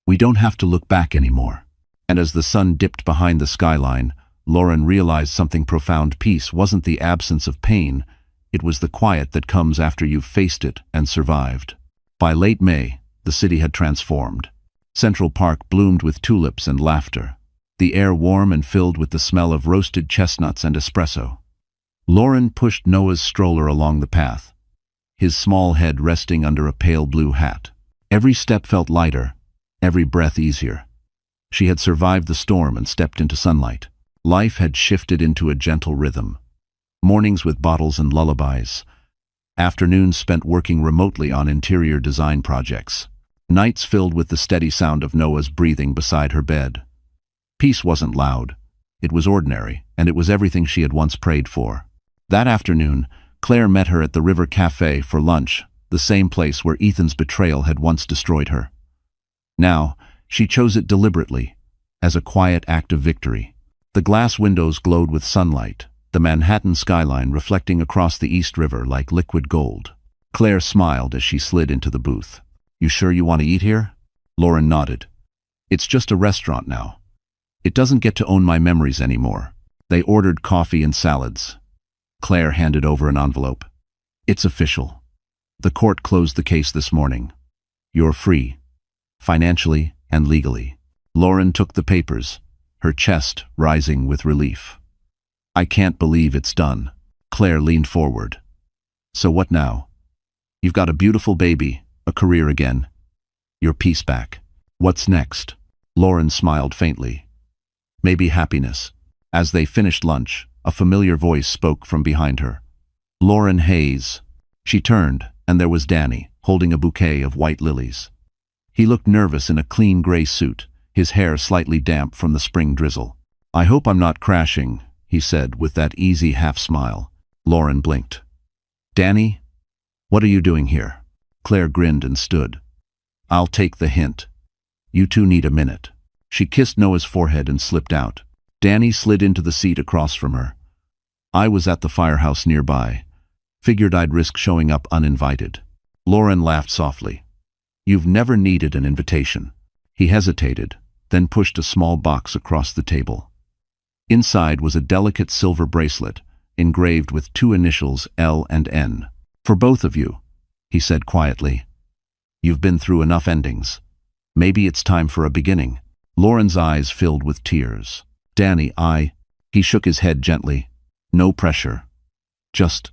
We don't have to look back anymore." And as the sun dipped behind the skyline, Lauren realized something profound. Peace wasn't the absence of pain, it was the quiet that comes after you've faced it and survived. By late May, the city had transformed. Central Park bloomed with tulips and laughter, the air warm and filled with the smell of roasted chestnuts and espresso. Lauren pushed Noah's stroller along the path, his small head resting under a pale blue hat. Every step felt lighter, every breath easier. She had survived the storm and stepped into sunlight. Life had shifted into a gentle rhythm. Mornings with bottles and lullabies. Afternoons spent working remotely on interior design projects. Nights filled with the steady sound of Noah's breathing beside her bed. Peace wasn't loud. It was ordinary, and it was everything she had once prayed for. That afternoon, Claire met her at the River Cafe for lunch, the same place where Ethan's betrayal had once destroyed her. Now, she chose it deliberately, as a quiet act of victory. The glass windows glowed with sunlight, the Manhattan skyline reflecting across the East River like liquid gold. Claire smiled as she slid into the booth. "You sure you want to eat here?" Lauren nodded. "It's just a restaurant now. It doesn't get to own my memories anymore." They ordered coffee and salads. Claire handed over an envelope. "It's official. The court closed the case this morning. You're free, financially and legally." Lauren took the papers, her chest rising with relief. "I can't believe it's done." Claire leaned forward. "So what now? You've got a beautiful baby, a career again. Your peace back. What's next?" Lauren smiled faintly. "Maybe happiness." As they finished lunch, A familiar voice spoke from behind her. Lauren Hayes. She turned, and there was Danny, holding a bouquet of white lilies. He looked nervous in a clean gray suit, his hair slightly damp from the spring drizzle. "I hope I'm not crashing," he said with that easy half-smile. Lauren blinked. "Danny? What are you doing here?" Claire grinned and stood. "I'll take the hint. You two need a minute." She kissed Noah's forehead and slipped out. Danny slid into the seat across from her. "I was at the firehouse nearby. Figured I'd risk showing up uninvited." Lauren laughed softly. "You've never needed an invitation." He hesitated, then pushed a small box across the table. Inside was a delicate silver bracelet, engraved with two initials, L and N. "For both of you," he said quietly. "You've been through enough endings. Maybe it's time for a beginning." Lauren's eyes filled with tears. "Danny, He shook his head gently. "No pressure. Just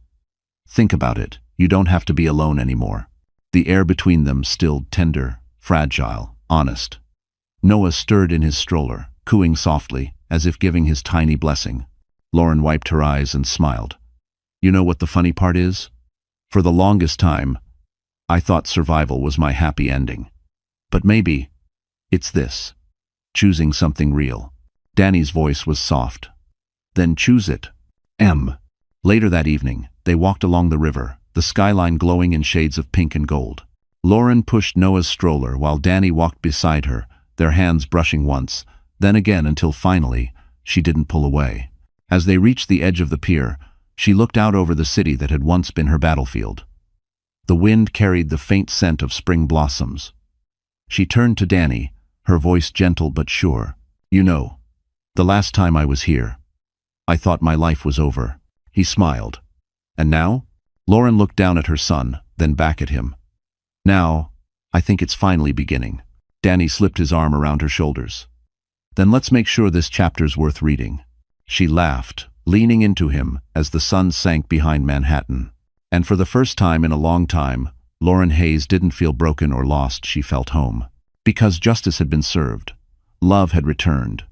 think about it. You don't have to be alone anymore." The air between them stilled, tender, fragile, honest. Noah stirred in his stroller, cooing softly, as if giving his tiny blessing. Lauren wiped her eyes and smiled. "You know what the funny part is? For the longest time, I thought survival was my happy ending. But maybe it's this. Choosing something real." Danny's voice was soft. "Then choose it. M." Later that evening, they walked along the river, the skyline glowing in shades of pink and gold. Lauren pushed Noah's stroller while Danny walked beside her, their hands brushing once, then again until finally, she didn't pull away. As they reached the edge of the pier, she looked out over the city that had once been her battlefield. The wind carried the faint scent of spring blossoms. She turned to Danny, her voice gentle but sure. "You know, the last time I was here, I thought my life was over." He smiled. "And now?" Lauren looked down at her son, then back at him. "Now, I think it's finally beginning." Danny slipped his arm around her shoulders. "Then let's make sure this chapter's worth reading." She laughed, leaning into him as the sun sank behind Manhattan. And for the first time in a long time, Lauren Hayes didn't feel broken or lost. She felt home. Because justice had been served, love had returned,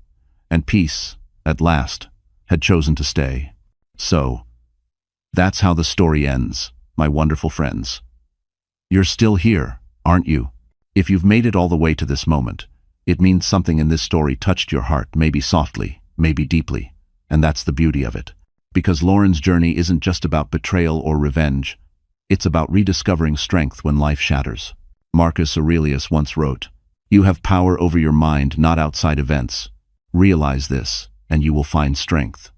and peace, at last, had chosen to stay. So, that's how the story ends, my wonderful friends. You're still here, aren't you? If you've made it all the way to this moment, it means something in this story touched your heart, maybe softly, maybe deeply, and that's the beauty of it. Because Lauren's journey isn't just about betrayal or revenge, it's about rediscovering strength when life shatters. Marcus Aurelius once wrote, "You have power over your mind, not outside events. Realize this, and you will find strength."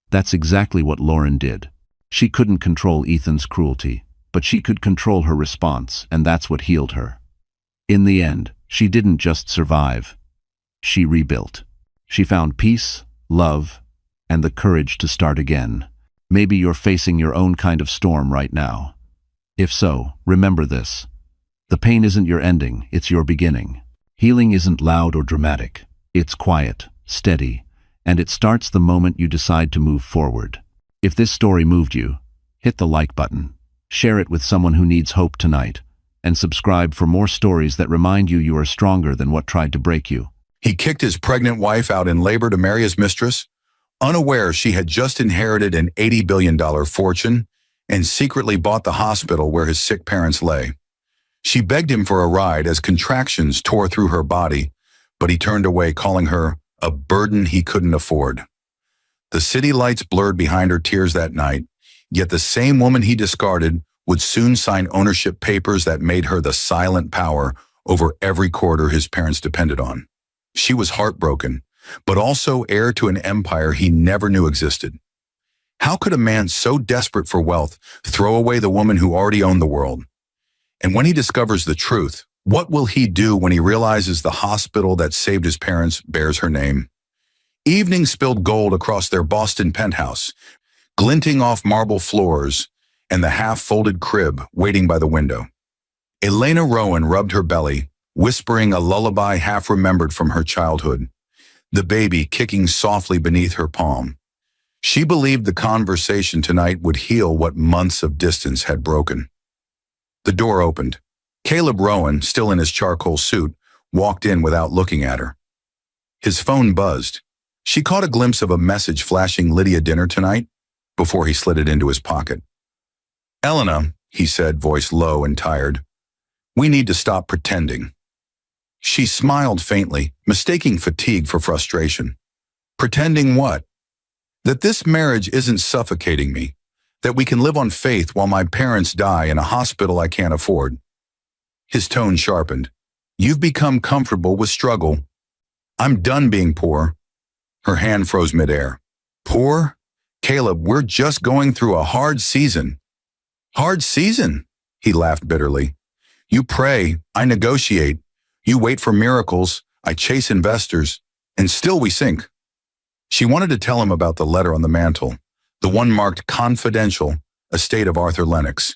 That's exactly what Lauren did. She couldn't control Ethan's cruelty, but she could control her response, and that's what healed her. In the end, she didn't just survive. She rebuilt. She found peace, love, and the courage to start again. Maybe you're facing your own kind of storm right now. If so, remember this. The pain isn't your ending, it's your beginning. Healing isn't loud or dramatic. It's quiet, steady, and it starts the moment you decide to move forward. If this story moved you, hit the like button, share it with someone who needs hope tonight, and subscribe for more stories that remind you you are stronger than what tried to break you. He kicked his pregnant wife out in labor to marry his mistress, unaware she had just inherited an $80 billion fortune and secretly bought the hospital where his sick parents lay. She begged him for a ride as contractions tore through her body, but he turned away, calling her a burden he couldn't afford. The city lights blurred behind her tears that night, yet the same woman he discarded would soon sign ownership papers that made her the silent power over every quarter his parents depended on. She was heartbroken, but also heir to an empire he never knew existed. How could a man so desperate for wealth throw away the woman who already owned the world? And when he discovers the truth, what will he do when he realizes the hospital that saved his parents bears her name? Evening spilled gold across their Boston penthouse, glinting off marble floors and the half-folded crib waiting by the window. Elena Rowan rubbed her belly, whispering a lullaby half-remembered from her childhood, the baby kicking softly beneath her palm. She believed the conversation tonight would heal what months of distance had broken. The door opened. Caleb Rowan, still in his charcoal suit, walked in without looking at her. His phone buzzed. She caught a glimpse of a message flashing Lydia dinner tonight before he slid it into his pocket. "Elena," he said, voice low and tired, "we need to stop pretending." She smiled faintly, mistaking fatigue for frustration. "Pretending what?" "That this marriage isn't suffocating me, that we can live on faith while my parents die in a hospital I can't afford." His tone sharpened. "You've become comfortable with struggle. I'm done being poor." Her hand froze midair. "Poor? Caleb, we're just going through a hard season." "Hard season?" He laughed bitterly. "You pray, I negotiate. You wait for miracles, I chase investors, and still we sink." She wanted to tell him about the letter on the mantel, the one marked confidential, estate of Arthur Lennox.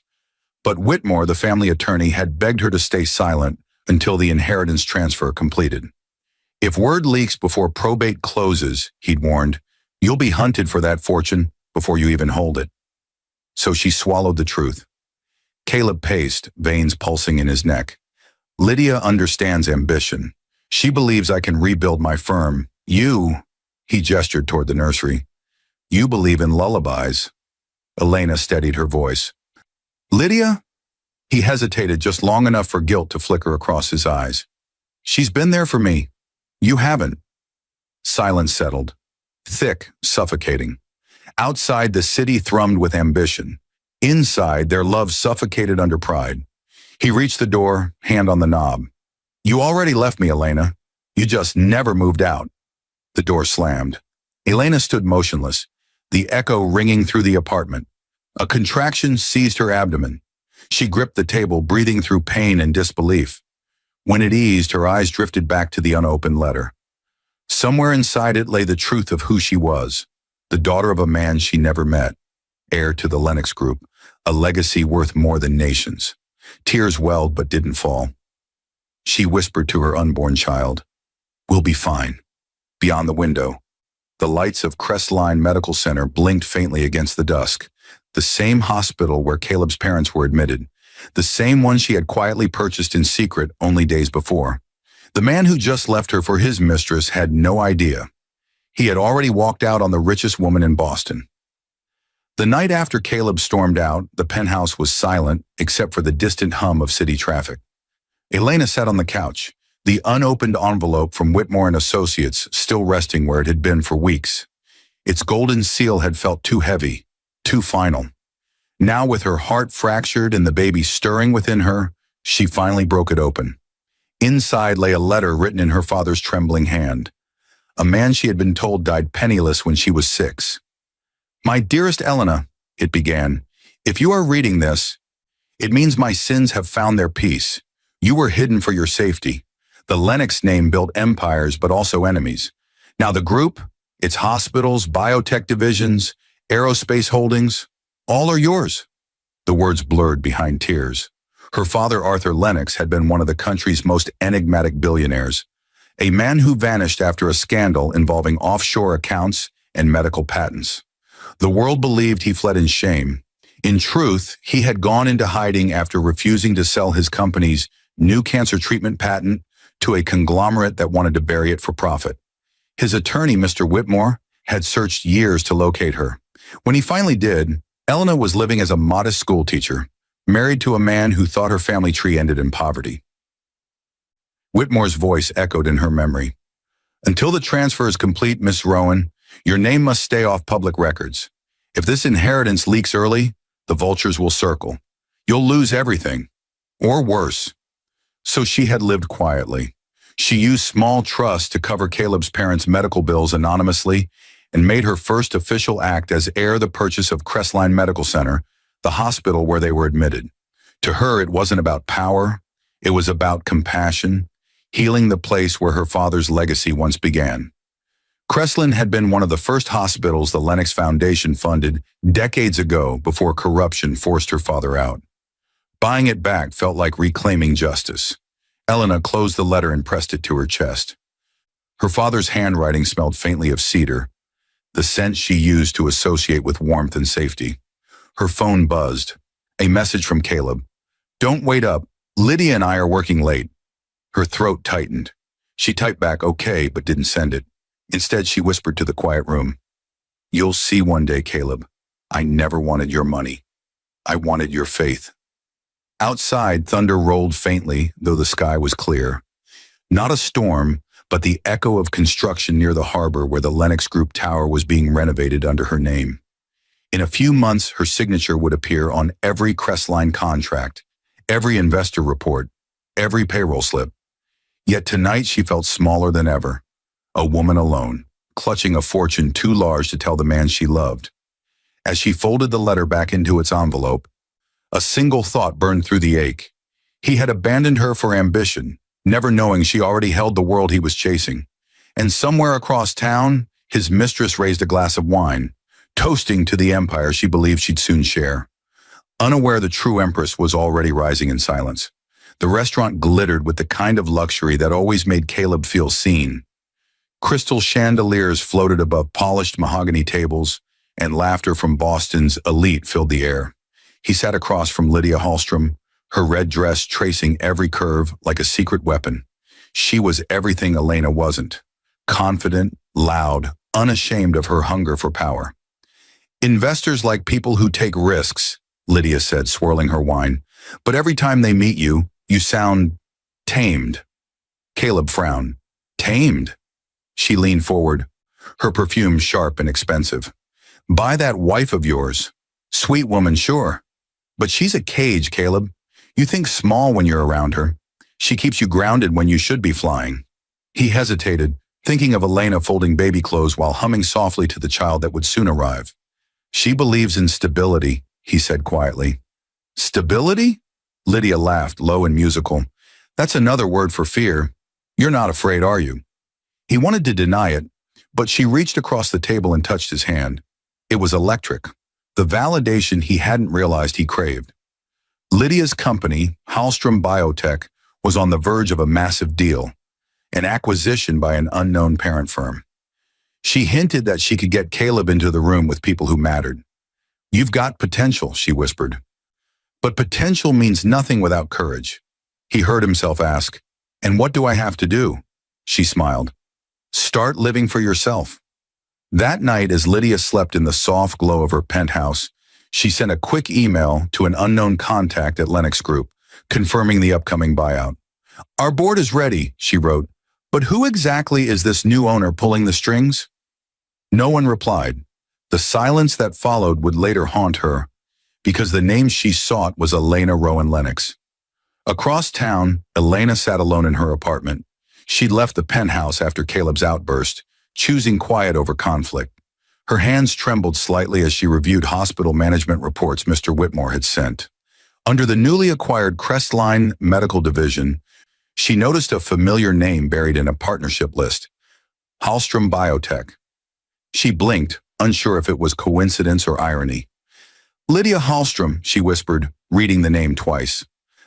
But Whitmore, the family attorney, had begged her to stay silent until the inheritance transfer completed. "If word leaks before probate closes," he'd warned, "you'll be hunted for that fortune before you even hold it." So she swallowed the truth. Caleb paced, veins pulsing in his neck. "Lydia understands ambition. She believes I can rebuild my firm. You," he gestured toward the nursery, "you believe in lullabies." Elena steadied her voice. "Lydia?" He hesitated just long enough for guilt to flicker across his eyes. "She's been there for me. You haven't." Silence settled. Thick, suffocating. Outside, the city thrummed with ambition. Inside, their love suffocated under pride. He reached the door, hand on the knob. "You already left me, Elena. You just never moved out." The door slammed. Elena stood motionless, the echo ringing through the apartment. A contraction seized her abdomen. She gripped the table, breathing through pain and disbelief. When it eased, her eyes drifted back to the unopened letter. Somewhere inside it lay the truth of who she was, the daughter of a man she never met, heir to the Lennox Group, a legacy worth more than nations. Tears welled but didn't fall. She whispered to her unborn child, "We'll be fine." Beyond the window, the lights of Crestline Medical Center blinked faintly against the dusk. The same hospital where Caleb's parents were admitted. The same one she had quietly purchased in secret only days before. The man who just left her for his mistress had no idea. He had already walked out on the richest woman in Boston. The night after Caleb stormed out, the penthouse was silent except for the distant hum of city traffic. Elena sat on the couch, the unopened envelope from Whitmore and Associates still resting where it had been for weeks. Its golden seal had felt too heavy, too final. Now, with her heart fractured and the baby stirring within her, she finally broke it open. Inside lay a letter written in her father's trembling hand. A man she had been told died penniless when she was 6. "My dearest Elena," it began, "if you are reading this, it means my sins have found their peace. You were hidden for your safety. The Lennox name built empires, but also enemies. Now the group, its hospitals, biotech divisions, aerospace holdings, all are yours." The words blurred behind tears. Her father, Arthur Lennox, had been one of the country's most enigmatic billionaires, a man who vanished after a scandal involving offshore accounts and medical patents. The world believed he fled in shame. In truth, he had gone into hiding after refusing to sell his company's new cancer treatment patent to a conglomerate that wanted to bury it for profit. His attorney, Mr. Whitmore, had searched years to locate her. When he finally did, Elena was living as a modest schoolteacher, married to a man who thought her family tree ended in poverty. Whitmore's voice echoed in her memory. "Until the transfer is complete, Miss Rowan, your name must stay off public records. If this inheritance leaks early, the vultures will circle. You'll lose everything, or worse." So she had lived quietly. She used small trusts to cover Caleb's parents' medical bills anonymously and made her first official act as heir the purchase of Crestline Medical Center, the hospital where they were admitted. To her, it wasn't about power. It was about compassion, healing the place where her father's legacy once began. Crestline had been one of the first hospitals the Lennox Foundation funded decades ago before corruption forced her father out. Buying it back felt like reclaiming justice. Elena closed the letter and pressed it to her chest. Her father's handwriting smelled faintly of cedar, the scent she used to associate with warmth and safety. Her phone buzzed. A message from Caleb. "Don't wait up. Lydia and I are working late." Her throat tightened. She typed back okay, but didn't send it. Instead, she whispered to the quiet room, "You'll see one day, Caleb. I never wanted your money. I wanted your faith." Outside, thunder rolled faintly, though the sky was clear. Not a storm, but the echo of construction near the harbor where the Lennox Group tower was being renovated under her name. In a few months, her signature would appear on every Crestline contract, every investor report, every payroll slip. Yet tonight she felt smaller than ever, a woman alone, clutching a fortune too large to tell the man she loved. As she folded the letter back into its envelope, a single thought burned through the ache. He had abandoned her for ambition, never knowing she already held the world he was chasing. And somewhere across town, his mistress raised a glass of wine, toasting to the empire she believed she'd soon share. Unaware the true empress was already rising in silence. The restaurant glittered with the kind of luxury that always made Caleb feel seen. Crystal chandeliers floated above polished mahogany tables, and laughter from Boston's elite filled the air. He sat across from Lydia Hallström, her red dress tracing every curve like a secret weapon. She was everything Elena wasn't. Confident, loud, unashamed of her hunger for power. "Investors like people who take risks," Lydia said, swirling her wine. "But every time they meet you, you sound tamed." Caleb frowned. "Tamed?" She leaned forward, her perfume sharp and expensive. "Buy that wife of yours. Sweet woman, sure. But she's a cage, Caleb. You think small when you're around her. She keeps you grounded when you should be flying." He hesitated, thinking of Elena folding baby clothes while humming softly to the child that would soon arrive. "She believes in stability," he said quietly. "Stability?" Lydia laughed, low and musical. "That's another word for fear. You're not afraid, are you?" He wanted to deny it, but she reached across the table and touched his hand. It was electric, the validation he hadn't realized he craved. Lydia's company, Hallström Biotech, was on the verge of a massive deal, an acquisition by an unknown parent firm. She hinted that she could get Caleb into the room with people who mattered. "You've got potential," she whispered. "But potential means nothing without courage." He heard himself ask, "And what do I have to do?" She smiled. "Start living for yourself." That night, as Lydia slept in the soft glow of her penthouse, she sent a quick email to an unknown contact at Lennox Group, confirming the upcoming buyout. "Our board is ready," she wrote, "but who exactly is this new owner pulling the strings?" No one replied. The silence that followed would later haunt her, because the name she sought was Elena Rowan Lennox. Across town, Elena sat alone in her apartment. She'd left the penthouse after Caleb's outburst, choosing quiet over conflict. Her hands trembled slightly as she reviewed hospital management reports Mr. Whitmore had sent. Under the newly acquired Crestline Medical Division, she noticed a familiar name buried in a partnership list, Hallström Biotech. She blinked, unsure if it was coincidence or irony. "Lydia Hallström," she whispered, reading the name twice.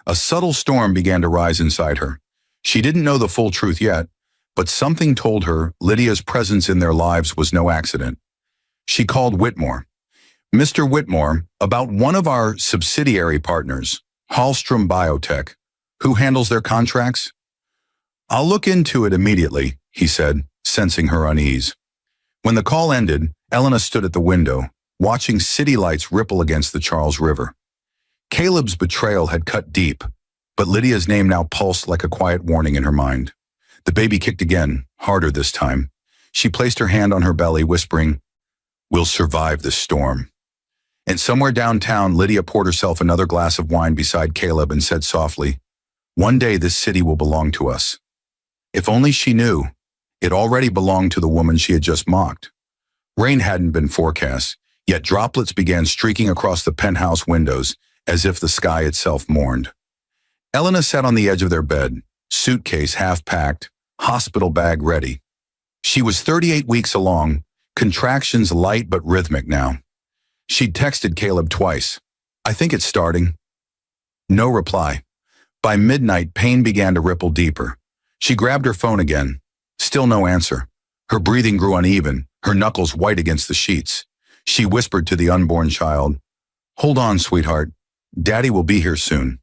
A subtle storm began to rise inside her. She didn't know the full truth yet, but something told her Lydia's presence in their lives was no accident. She called Whitmore. "Mr. Whitmore, about one of our subsidiary partners, Hallström Biotech, who handles their contracts?" "I'll look into it immediately," he said, sensing her unease. When the call ended, Elena stood at the window, watching city lights ripple against the Charles River. Caleb's betrayal had cut deep, but Lydia's name now pulsed like a quiet warning in her mind. The baby kicked again, harder this time. She placed her hand on her belly, whispering, "We'll survive this storm." And somewhere downtown, Lydia poured herself another glass of wine beside Caleb and said softly, "One day this city will belong to us." If only she knew, it already belonged to the woman she had just mocked. Rain hadn't been forecast, yet droplets began streaking across the penthouse windows as if the sky itself mourned. Elena sat on the edge of their bed, suitcase half-packed, hospital bag ready. She was 38 weeks along, contractions light but rhythmic now. She'd texted Caleb twice. "I think it's starting." No reply. By midnight, pain began to ripple deeper. She grabbed her phone again. Still no answer. Her breathing grew uneven, her knuckles white against the sheets. She whispered to the unborn child, "Hold on, sweetheart. Daddy will be here soon."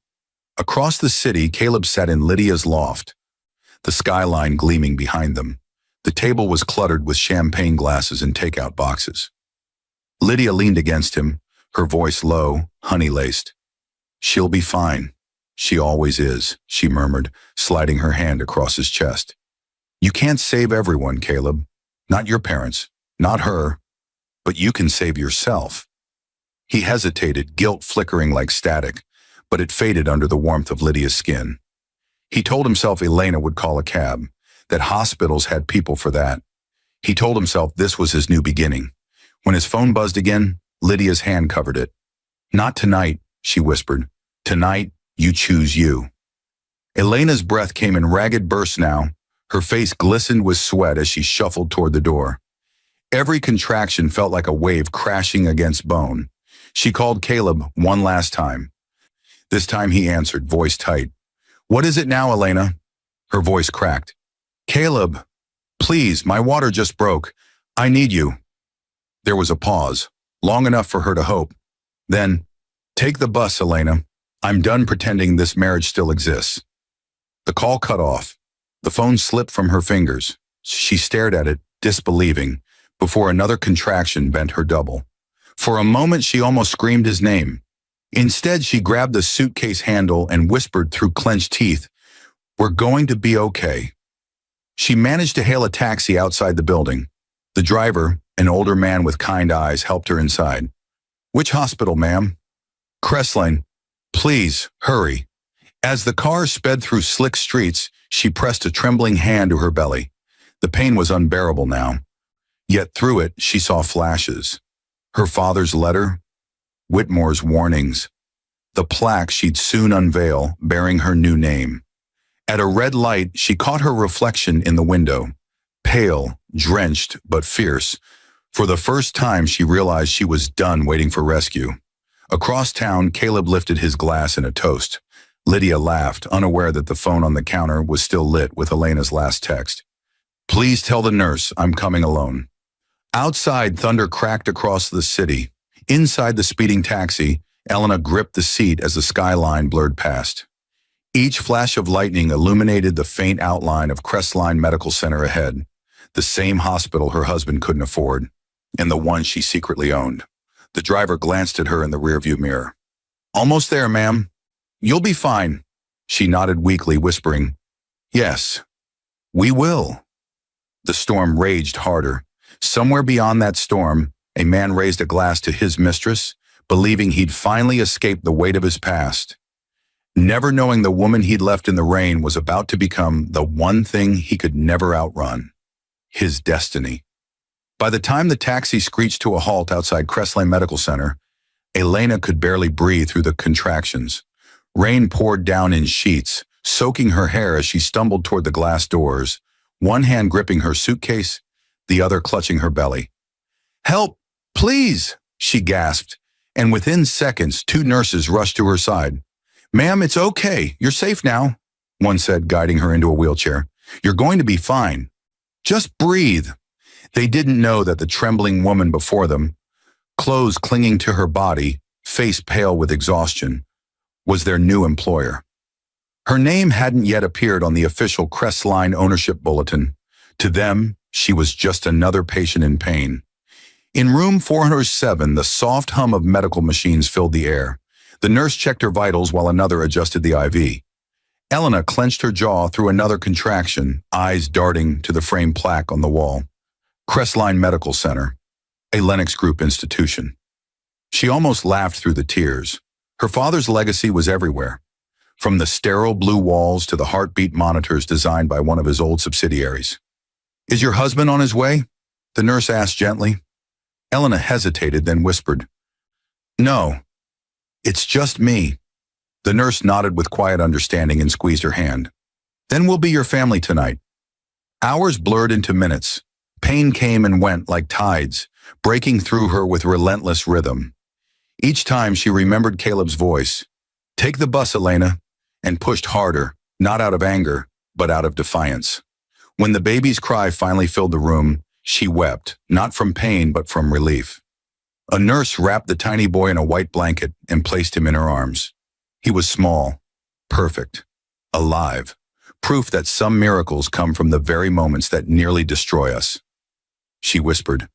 Across the city, Caleb sat in Lydia's loft, the skyline gleaming behind them. The table was cluttered with champagne glasses and takeout boxes. Lydia leaned against him, her voice low, honey-laced. "She'll be fine. She always is," she murmured, sliding her hand across his chest. "You can't save everyone, Caleb. Not your parents, not her, but you can save yourself." He hesitated, guilt flickering like static, but it faded under the warmth of Lydia's skin. He told himself Elena would call a cab, that hospitals had people for that. He told himself this was his new beginning. When his phone buzzed again, Lydia's hand covered it. "Not tonight," she whispered. "Tonight, you choose you." Elena's breath came in ragged bursts now. Her face glistened with sweat as she shuffled toward the door. Every contraction felt like a wave crashing against bone. She called Caleb one last time. This time he answered, voice tight. "What is it now, Elena?" Her voice cracked. "Caleb, please, my water just broke. I need you." There was a pause, long enough for her to hope. Then, "Take the bus, Elena. I'm done pretending this marriage still exists." The call cut off. The phone slipped from her fingers. She stared at it, disbelieving, before another contraction bent her double. For a moment, she almost screamed his name. Instead, she grabbed the suitcase handle and whispered through clenched teeth, "We're going to be okay." She managed to hail a taxi outside the building. The driver, an older man with kind eyes, helped her inside. "Which hospital, ma'am?" "Crestline. Please, hurry." As the car sped through slick streets, she pressed a trembling hand to her belly. The pain was unbearable now. Yet through it, she saw flashes. Her father's letter, Whitmore's warnings, the plaque she'd soon unveil bearing her new name. At a red light, she caught her reflection in the window. Pale, drenched, but fierce. For the first time, she realized she was done waiting for rescue. Across town, Caleb lifted his glass in a toast. Lydia laughed, unaware that the phone on the counter was still lit with Elena's last text. "Please tell the nurse I'm coming alone." Outside, thunder cracked across the city. Inside the speeding taxi, Elena gripped the seat as the skyline blurred past. Each flash of lightning illuminated the faint outline of Crestline Medical Center ahead, the same hospital her husband couldn't afford, and the one she secretly owned. The driver glanced at her in the rearview mirror. "Almost there, ma'am." "You'll be fine." She nodded weakly, whispering, "Yes, we will." The storm raged harder. Somewhere beyond that storm, a man raised a glass to his mistress, believing he'd finally escaped the weight of his past. Never knowing the woman he'd left in the rain was about to become the one thing he could never outrun. His destiny. By the time the taxi screeched to a halt outside Crestline Medical Center, Elena could barely breathe through the contractions. Rain poured down in sheets, soaking her hair as she stumbled toward the glass doors, one hand gripping her suitcase, the other clutching her belly. "Help, please," she gasped, and within seconds, 2 nurses rushed to her side. "Ma'am, it's okay. You're safe now," one said, guiding her into a wheelchair. "You're going to be fine. Just breathe." They didn't know that the trembling woman before them, clothes clinging to her body, face pale with exhaustion, was their new employer. Her name hadn't yet appeared on the official Crestline ownership bulletin. To them, she was just another patient in pain. In room 407, the soft hum of medical machines filled the air. The nurse checked her vitals while another adjusted the IV. Elena clenched her jaw through another contraction, eyes darting to the framed plaque on the wall. Crestline Medical Center, a Lennox Group institution. She almost laughed through the tears. Her father's legacy was everywhere, from the sterile blue walls to the heartbeat monitors designed by one of his old subsidiaries. "Is your husband on his way?" the nurse asked gently. Elena hesitated, then whispered, "No, it's just me." The nurse nodded with quiet understanding and squeezed her hand. "Then we'll be your family tonight." Hours blurred into minutes. Pain came and went like tides, breaking through her with relentless rhythm. Each time she remembered Caleb's voice, "Take the bus, Elena," and pushed harder, not out of anger, but out of defiance. When the baby's cry finally filled the room, she wept, not from pain but from relief. A nurse wrapped the tiny boy in a white blanket and placed him in her arms. He was small, perfect, alive, Proof that some miracles come from the very moments that nearly destroy us. She whispered,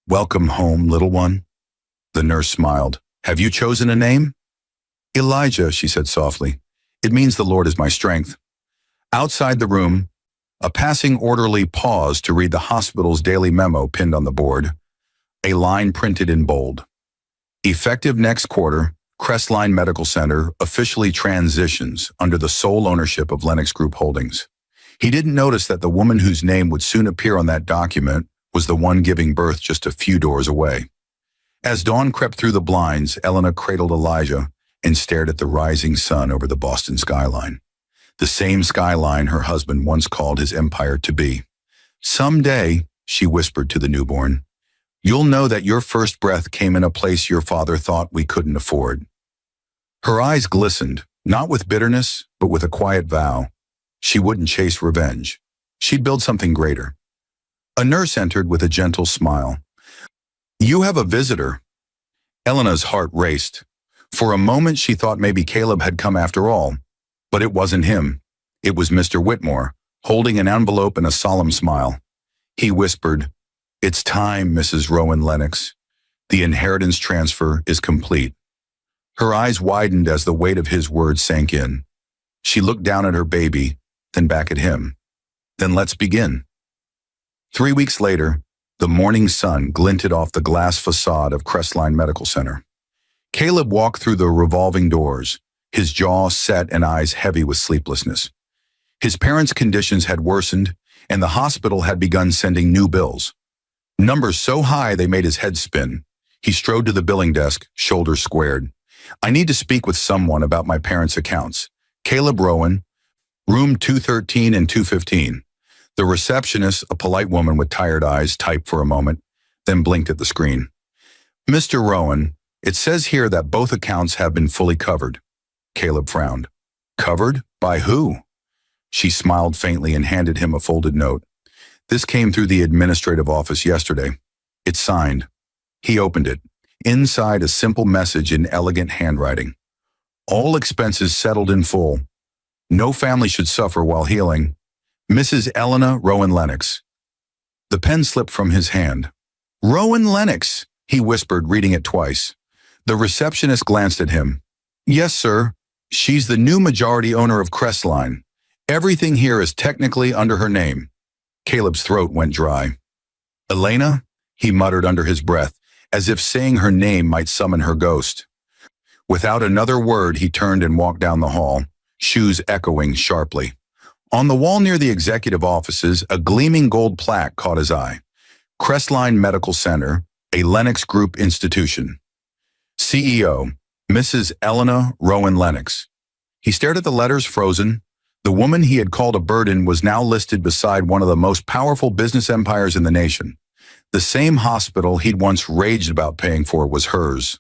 "Welcome home, little one." The nurse smiled. "Have you chosen a name?" "Elijah," she said softly. "It means the Lord is my strength." Outside the room, a passing orderly paused to read the hospital's daily memo pinned on the board. A line printed in bold. "Effective next quarter, Crestline Medical Center officially transitions under the sole ownership of Lennox Group Holdings." He didn't notice that the woman whose name would soon appear on that document was the one giving birth just a few doors away. As dawn crept through the blinds, Elena cradled Elijah and stared at the rising sun over the Boston skyline. The same skyline her husband once called his empire to be. "Someday," she whispered to the newborn, "you'll know that your first breath came in a place your father thought we couldn't afford." Her eyes glistened, not with bitterness, but with a quiet vow. She wouldn't chase revenge. She'd build something greater. A nurse entered with a gentle smile. "You have a visitor." Elena's heart raced. For a moment she thought maybe Caleb had come after all. But it wasn't him. It was Mr. Whitmore, holding an envelope and a solemn smile. He whispered, "It's time, Mrs. Rowan Lennox. The inheritance transfer is complete." Her eyes widened as the weight of his words sank in. She looked down at her baby, then back at him. "Then let's begin." 3 weeks later, the morning sun glinted off the glass facade of Crestline Medical Center. Caleb walked through the revolving doors, his jaw set and eyes heavy with sleeplessness. His parents' conditions had worsened, and the hospital had begun sending new bills. Numbers so high they made his head spin. He strode to the billing desk, shoulders squared. "I need to speak with someone about my parents' accounts. Caleb Rowan, room 213 and 215. The receptionist, a polite woman with tired eyes, typed for a moment, then blinked at the screen. "Mr. Rowan, it says here that both accounts have been fully covered." Caleb frowned. "Covered? By who?" She smiled faintly and handed him a folded note. "This came through the administrative office yesterday. It's signed." He opened it. Inside, a simple message in elegant handwriting. "All expenses settled in full. No family should suffer while healing. Mrs. Elena Rowan Lennox." The pen slipped from his hand. "Rowan Lennox," he whispered, reading it twice. The receptionist glanced at him. "Yes, sir. She's the new majority owner of Crestline. Everything here is technically under her name." Caleb's throat went dry. "Elena?" he muttered under his breath, as if saying her name might summon her ghost. Without another word, he turned and walked down the hall, shoes echoing sharply. On the wall near the executive offices, a gleaming gold plaque caught his eye. Crestline Medical Center, a Lennox Group institution. CEO, Mrs. Elena Rowan Lennox. He stared at the letters, frozen. The woman he had called a burden was now listed beside one of the most powerful business empires in the nation. The same hospital he'd once raged about paying for was hers,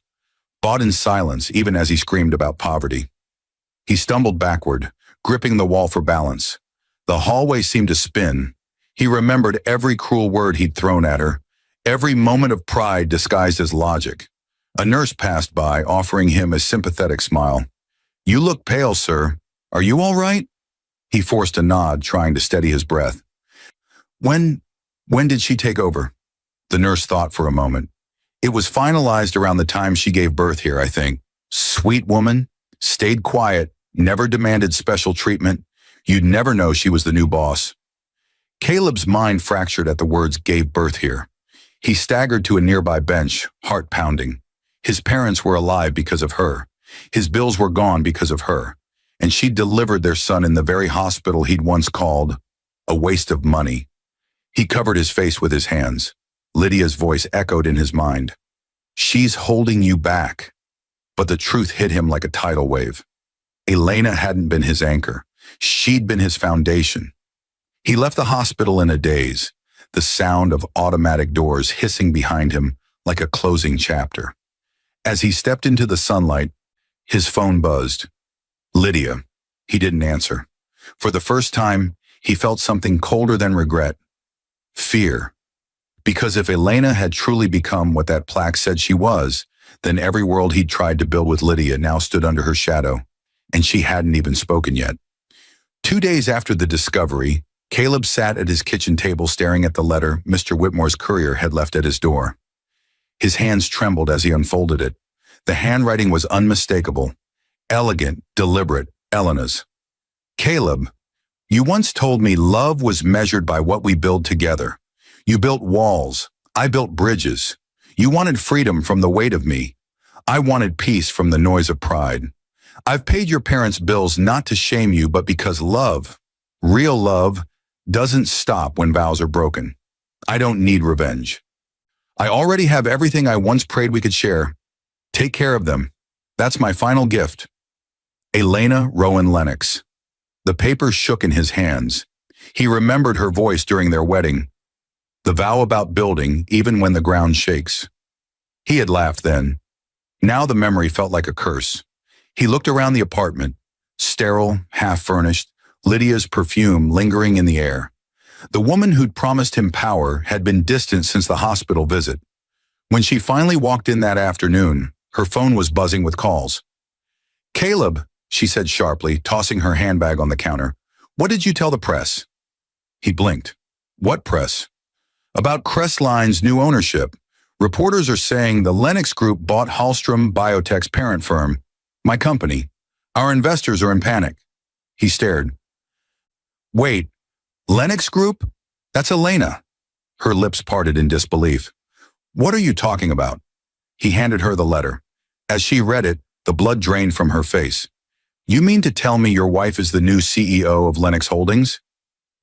bought in silence even as he screamed about poverty. He stumbled backward, gripping the wall for balance. The hallway seemed to spin. He remembered every cruel word he'd thrown at her, every moment of pride disguised as logic. A nurse passed by, offering him a sympathetic smile. "You look pale, sir. Are you all right?" He forced a nod, trying to steady his breath. When did she take over?" The nurse thought for a moment. "It was finalized around the time she gave birth here, I think. Sweet woman, stayed quiet, never demanded special treatment. You'd never know she was the new boss." Caleb's mind fractured at the words "gave birth here." He staggered to a nearby bench, heart pounding. His parents were alive because of her. His bills were gone because of her. And she delivered their son in the very hospital he'd once called a waste of money. He covered his face with his hands. Lydia's voice echoed in his mind. "She's holding you back." But the truth hit him like a tidal wave. Elena hadn't been his anchor. She'd been his foundation. He left the hospital in a daze, the sound of automatic doors hissing behind him like a closing chapter. As he stepped into the sunlight, his phone buzzed. Lydia. He didn't answer. For the first time, he felt something colder than regret. Fear. Because if Elena had truly become what that plaque said she was, then every world he'd tried to build with Lydia now stood under her shadow, and she hadn't even spoken yet. 2 days after the discovery, Caleb sat at his kitchen table staring at the letter Mr. Whitmore's courier had left at his door. His hands trembled as he unfolded it. The handwriting was unmistakable, elegant, deliberate, Elena's. Caleb, you once told me love was measured by what we build together. You built walls. I built bridges. You wanted freedom from the weight of me. I wanted peace from the noise of pride. I've paid your parents' bills not to shame you, but because love, real love, doesn't stop when vows are broken. I don't need revenge. I already have everything I once prayed we could share. Take care of them. That's my final gift. Elena Rowan Lennox. The paper shook in his hands. He remembered her voice during their wedding. The vow about building, even when the ground shakes. He had laughed then. Now the memory felt like a curse. He looked around the apartment, sterile, half-furnished, Lydia's perfume lingering in the air. The woman who'd promised him power had been distant since the hospital visit. When she finally walked in that afternoon, her phone was buzzing with calls. Caleb, she said sharply, tossing her handbag on the counter, what did you tell the press? He blinked. What press? About Crestline's new ownership. Reporters are saying the Lennox Group bought Homeℹ Biotech's parent firm, my company. Our investors are in panic. He stared. Wait, Lennox Group? That's Elena. Her lips parted in disbelief. What are you talking about? He handed her the letter. As she read it, the blood drained from her face. You mean to tell me your wife is the new CEO of Lennox Holdings?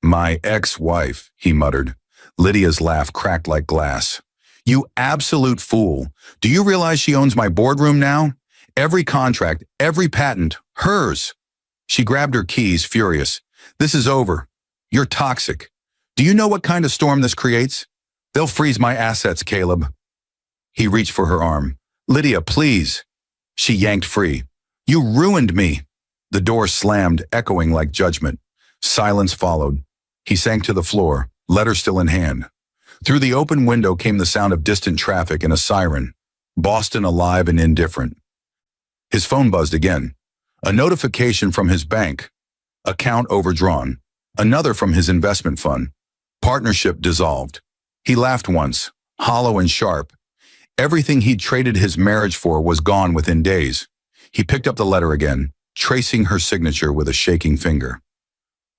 My ex-wife, he muttered. Lydia's laugh cracked like glass. You absolute fool. Do you realize she owns my boardroom now? Every contract, every patent, hers. She grabbed her keys, furious. This is over. You're toxic. Do you know what kind of storm this creates? They'll freeze my assets, Caleb. He reached for her arm. Lydia, please. She yanked free. You ruined me. The door slammed, echoing like judgment. Silence followed. He sank to the floor, letter still in hand. Through the open window came the sound of distant traffic and a siren. Boston alive and indifferent. His phone buzzed again. A notification from his bank. Account overdrawn. Another from his investment fund. Partnership dissolved. He laughed once, hollow and sharp. Everything he'd traded his marriage for was gone within days. He picked up the letter again, tracing her signature with a shaking finger.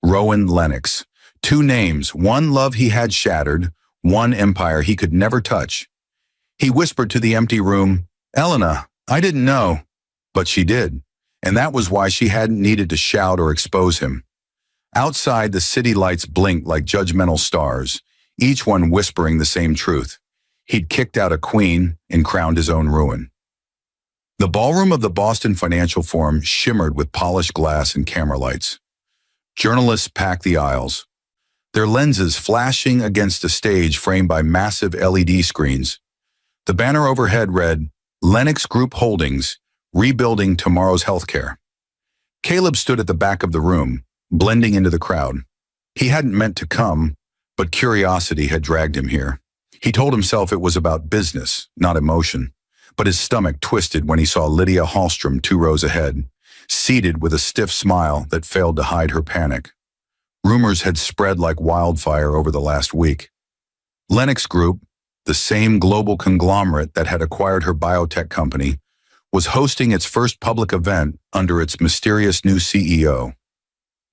Rowan Lennox. 2 names, one love he had shattered, one empire he could never touch. He whispered to the empty room, Elena, I didn't know. But she did, and that was why she hadn't needed to shout or expose him. Outside, the city lights blinked like judgmental stars, each one whispering the same truth. He'd kicked out a queen and crowned his own ruin. The ballroom of the Boston Financial Forum shimmered with polished glass and camera lights. Journalists packed the aisles, their lenses flashing against a stage framed by massive LED screens. The banner overhead read, Lennox Group Holdings, Rebuilding Tomorrow's Healthcare. Caleb stood at the back of the room, blending into the crowd. He hadn't meant to come, but curiosity had dragged him here. He told himself it was about business, not emotion, but his stomach twisted when he saw Lydia Homeℹ 2 rows ahead, seated with a stiff smile that failed to hide her panic. Rumors had spread like wildfire over the last week. Lennox Group, the same global conglomerate that had acquired her biotech company, was hosting its first public event under its mysterious new CEO.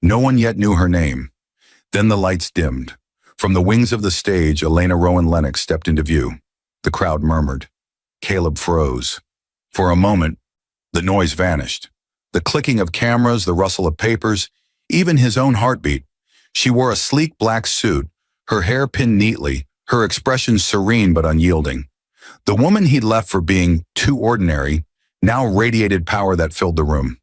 No one yet knew her name. Then the lights dimmed. From the wings of the stage, Elena Rowan Lennox stepped into view. The crowd murmured. Caleb froze. For a moment, the noise vanished. The clicking of cameras, the rustle of papers, even his own heartbeat. She wore a sleek black suit, her hair pinned neatly, her expression serene but unyielding. The woman he'd left for being too ordinary now radiated power that filled the room.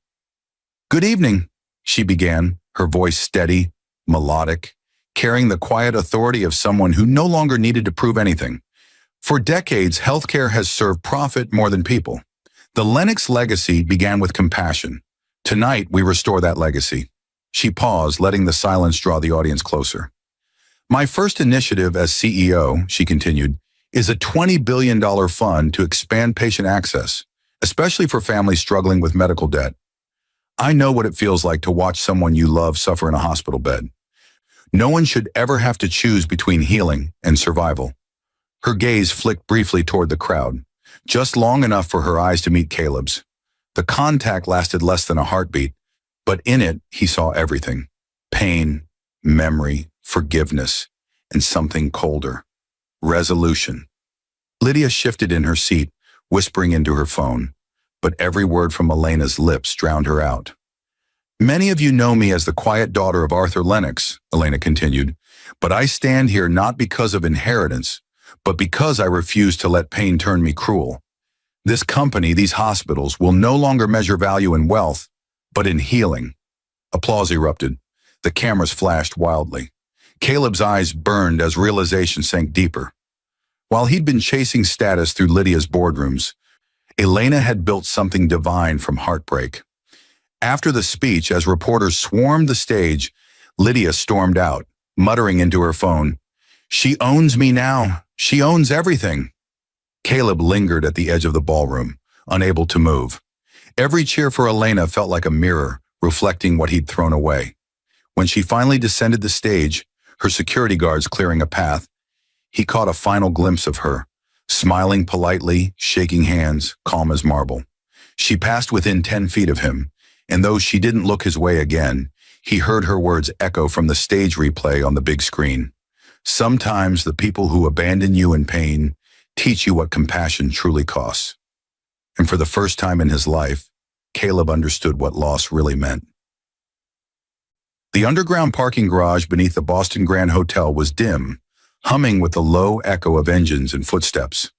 Good evening, she began, her voice steady, melodic, carrying the quiet authority of someone who no longer needed to prove anything. For decades, healthcare has served profit more than people. The Lennox legacy began with compassion. Tonight, we restore that legacy. She paused, letting the silence draw the audience closer. My first initiative as CEO, she continued, is a $20 billion fund to expand patient access, especially for families struggling with medical debt. I know what it feels like to watch someone you love suffer in a hospital bed. No one should ever have to choose between healing and survival. Her gaze flicked briefly toward the crowd, just long enough for her eyes to meet Caleb's. The contact lasted less than a heartbeat, but in it he saw everything: pain, memory, forgiveness, and something colder: resolution. Lydia shifted in her seat, whispering into her phone, but every word from Elena's lips drowned her out. Many of you know me as the quiet daughter of Arthur Lennox, Elena continued, but I stand here not because of inheritance, but because I refuse to let pain turn me cruel. This company, these hospitals, will no longer measure value in wealth, but in healing. Applause erupted. The cameras flashed wildly. Caleb's eyes burned as realization sank deeper. While he'd been chasing status through Lydia's boardrooms, Elena had built something divine from heartbreak. After the speech, as reporters swarmed the stage, Lydia stormed out, muttering into her phone, "She owns me now. She owns everything." Caleb lingered at the edge of the ballroom, unable to move. Every cheer for Elena felt like a mirror, reflecting what he'd thrown away. When she finally descended the stage, her security guards clearing a path, he caught a final glimpse of her, smiling politely, shaking hands, calm as marble. She passed within 10 feet of him, and though she didn't look his way again, he heard her words echo from the stage replay on the big screen. Sometimes the people who abandon you in pain teach you what compassion truly costs. And for the first time in his life, Caleb understood what loss really meant. The underground parking garage beneath the Boston Grand Hotel was dim, humming with the low echo of engines and footsteps.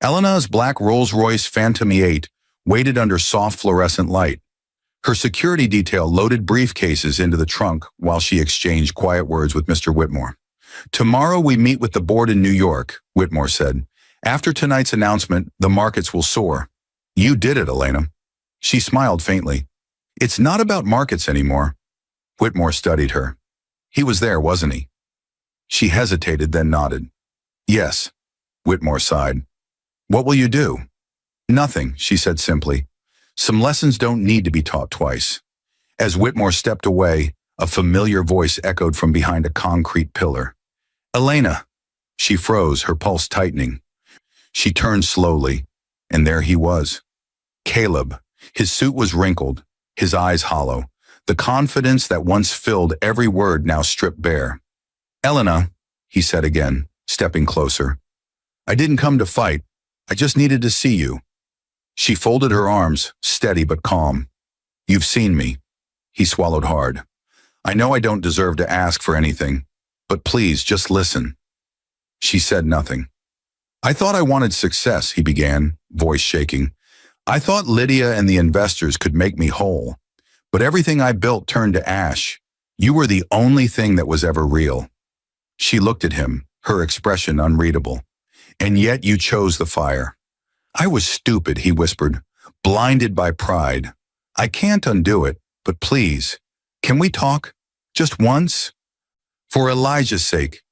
Elena's black Rolls-Royce Phantom E8 waited under soft fluorescent light. Her security detail loaded briefcases into the trunk while she exchanged quiet words with Mr. Whitmore. "Tomorrow we meet with the board in New York," Whitmore said. "After tonight's announcement, the markets will soar." "You did it, Elena." She smiled faintly. "It's not about markets anymore." Whitmore studied her. He was there, wasn't he? She hesitated, then nodded. "Yes," Whitmore sighed. "What will you do?" "Nothing," she said simply. "Some lessons don't need to be taught twice." As Whitmore stepped away, a familiar voice echoed from behind a concrete pillar. "Elena." She froze, her pulse tightening. She turned slowly, and there he was. Caleb. His suit was wrinkled, his eyes hollow, the confidence that once filled every word now stripped bare. "Elena," he said again, stepping closer. "I didn't come to fight. I just needed to see you." She folded her arms, steady but calm. "You've seen me." He swallowed hard. "I know I don't deserve to ask for anything, but please, just listen." She said nothing. "I thought I wanted success," he began, voice shaking. "I thought Lydia and the investors could make me whole. But everything I built turned to ash. You were the only thing that was ever real." She looked at him, her expression unreadable. "And yet you chose the fire." "I was stupid," he whispered, "blinded by pride. I can't undo it, but please, can we talk? Just once? For Elijah's sake."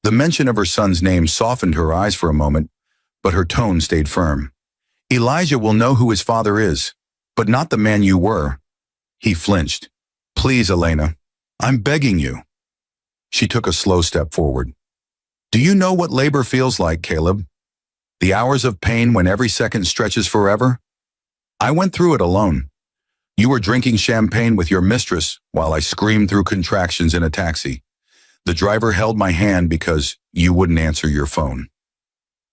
The mention of her son's name softened her eyes for a moment, but her tone stayed firm. "Elijah will know who his father is, but not the man you were." He flinched. "Please, Elena, I'm begging you." She took a slow step forward. "Do you know what labor feels like, Caleb? The hours of pain when every second stretches forever? I went through it alone. You were drinking champagne with your mistress while I screamed through contractions in a taxi. The driver held my hand because you wouldn't answer your phone."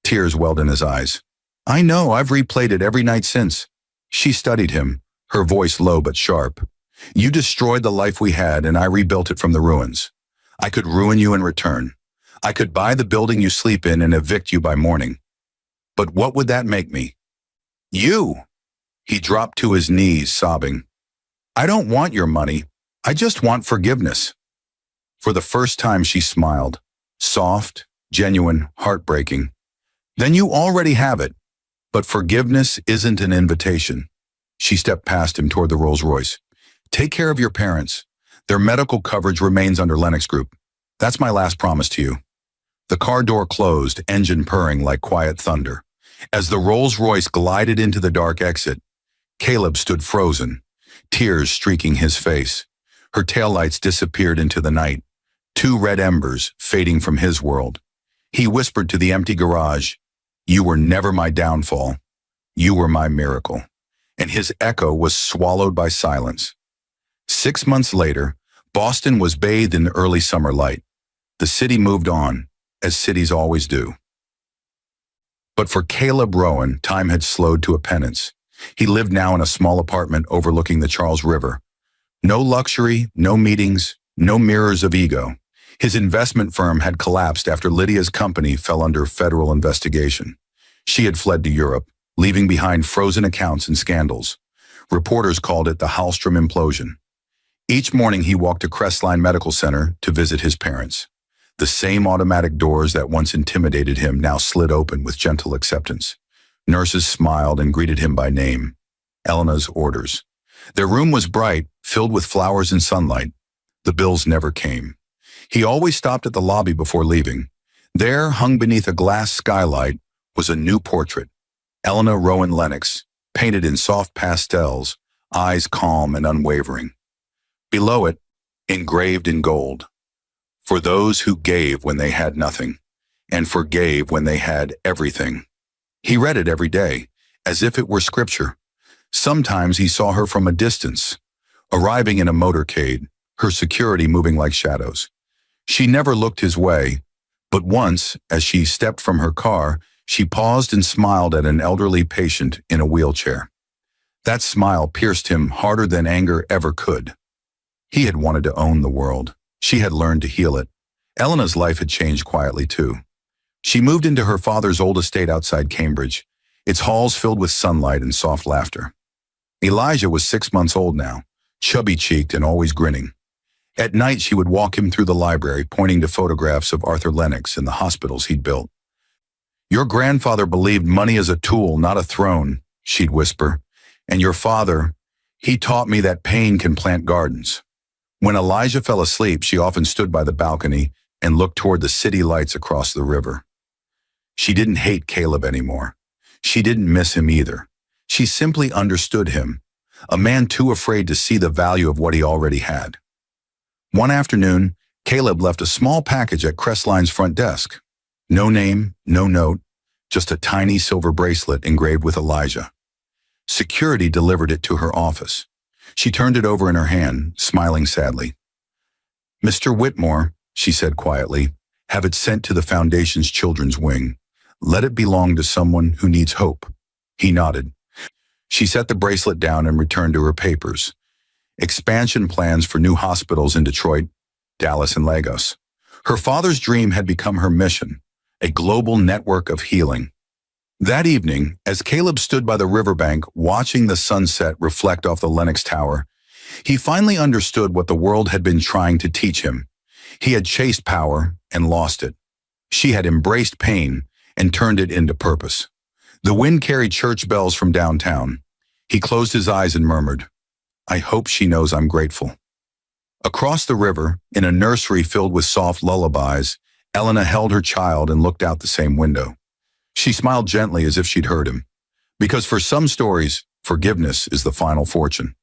Tears welled in his eyes. "I know, I've replayed it every night since." She studied him, her voice low but sharp. "You destroyed the life we had, and I rebuilt it from the ruins. I could ruin you in return. I could buy the building you sleep in and evict you by morning. But what would that make me?" "You!" He dropped to his knees, sobbing. "I don't want your money. I just want forgiveness." For the first time she smiled. Soft, genuine, heartbreaking. "Then you already have it. But forgiveness isn't an invitation." She stepped past him toward the Rolls-Royce. "Take care of your parents. Their medical coverage remains under Lennox Group. That's my last promise to you." The car door closed, engine purring like quiet thunder. As the Rolls-Royce glided into the dark exit, Caleb stood frozen, tears streaking his face. Her taillights disappeared into the night, 2 red embers fading from his world. He whispered to the empty garage, "You were never my downfall. You were my miracle." And his echo was swallowed by silence. 6 months later, Boston was bathed in the early summer light. The city moved on, as cities always do. But for Caleb Rowan, time had slowed to a penance. He lived now in a small apartment overlooking the Charles River. No luxury, no meetings, no mirrors of ego. His investment firm had collapsed after Lydia's company fell under federal investigation. She had fled to Europe, leaving behind frozen accounts and scandals. Reporters called it the Hallstrom implosion. Each morning he walked to Crestline Medical Center to visit his parents. The same automatic doors that once intimidated him now slid open with gentle acceptance. Nurses smiled and greeted him by name. Elena's orders. Their room was bright, filled with flowers and sunlight. The bills never came. He always stopped at the lobby before leaving. There, hung beneath a glass skylight, was a new portrait. Elena Rowan Lennox, painted in soft pastels, eyes calm and unwavering. Below it, engraved in gold, "For those who gave when they had nothing, and forgave when they had everything." He read it every day, as if it were scripture. Sometimes he saw her from a distance, arriving in a motorcade, her security moving like shadows. She never looked his way, but once, as she stepped from her car, she paused and smiled at an elderly patient in a wheelchair. That smile pierced him harder than anger ever could. He had wanted to own the world. She had learned to heal it. Elena's life had changed quietly too. She moved into her father's old estate outside Cambridge, its halls filled with sunlight and soft laughter. Elijah was 6 months old now, chubby-cheeked and always grinning. At night she would walk him through the library, pointing to photographs of Arthur Lennox and the hospitals he'd built. "Your grandfather believed money is a tool, not a throne," she'd whisper. "And your father, he taught me that pain can plant gardens." When Elijah fell asleep, she often stood by the balcony and looked toward the city lights across the river. She didn't hate Caleb anymore. She didn't miss him either. She simply understood him, a man too afraid to see the value of what he already had. One afternoon, Caleb left a small package at Crestline's front desk. No name, no note, just a tiny silver bracelet engraved with Elijah. Security delivered it to her office. She turned it over in her hand, smiling sadly. "Mr. Whitmore," she said quietly, "have it sent to the Foundation's children's wing. Let it belong to someone who needs hope." He nodded. She set the bracelet down and returned to her papers. Expansion plans for new hospitals in Detroit, Dallas, and Lagos. Her father's dream had become her mission, a global network of healing. That evening, as Caleb stood by the riverbank watching the sunset reflect off the Lenox Tower, he finally understood what the world had been trying to teach him. He had chased power and lost it. She had embraced pain and turned it into purpose. The wind carried church bells from downtown. He closed his eyes and murmured, "I hope she knows I'm grateful." Across the river, in a nursery filled with soft lullabies, Elena held her child and looked out the same window. She smiled gently as if she'd heard him, because for some stories, forgiveness is the final fortune.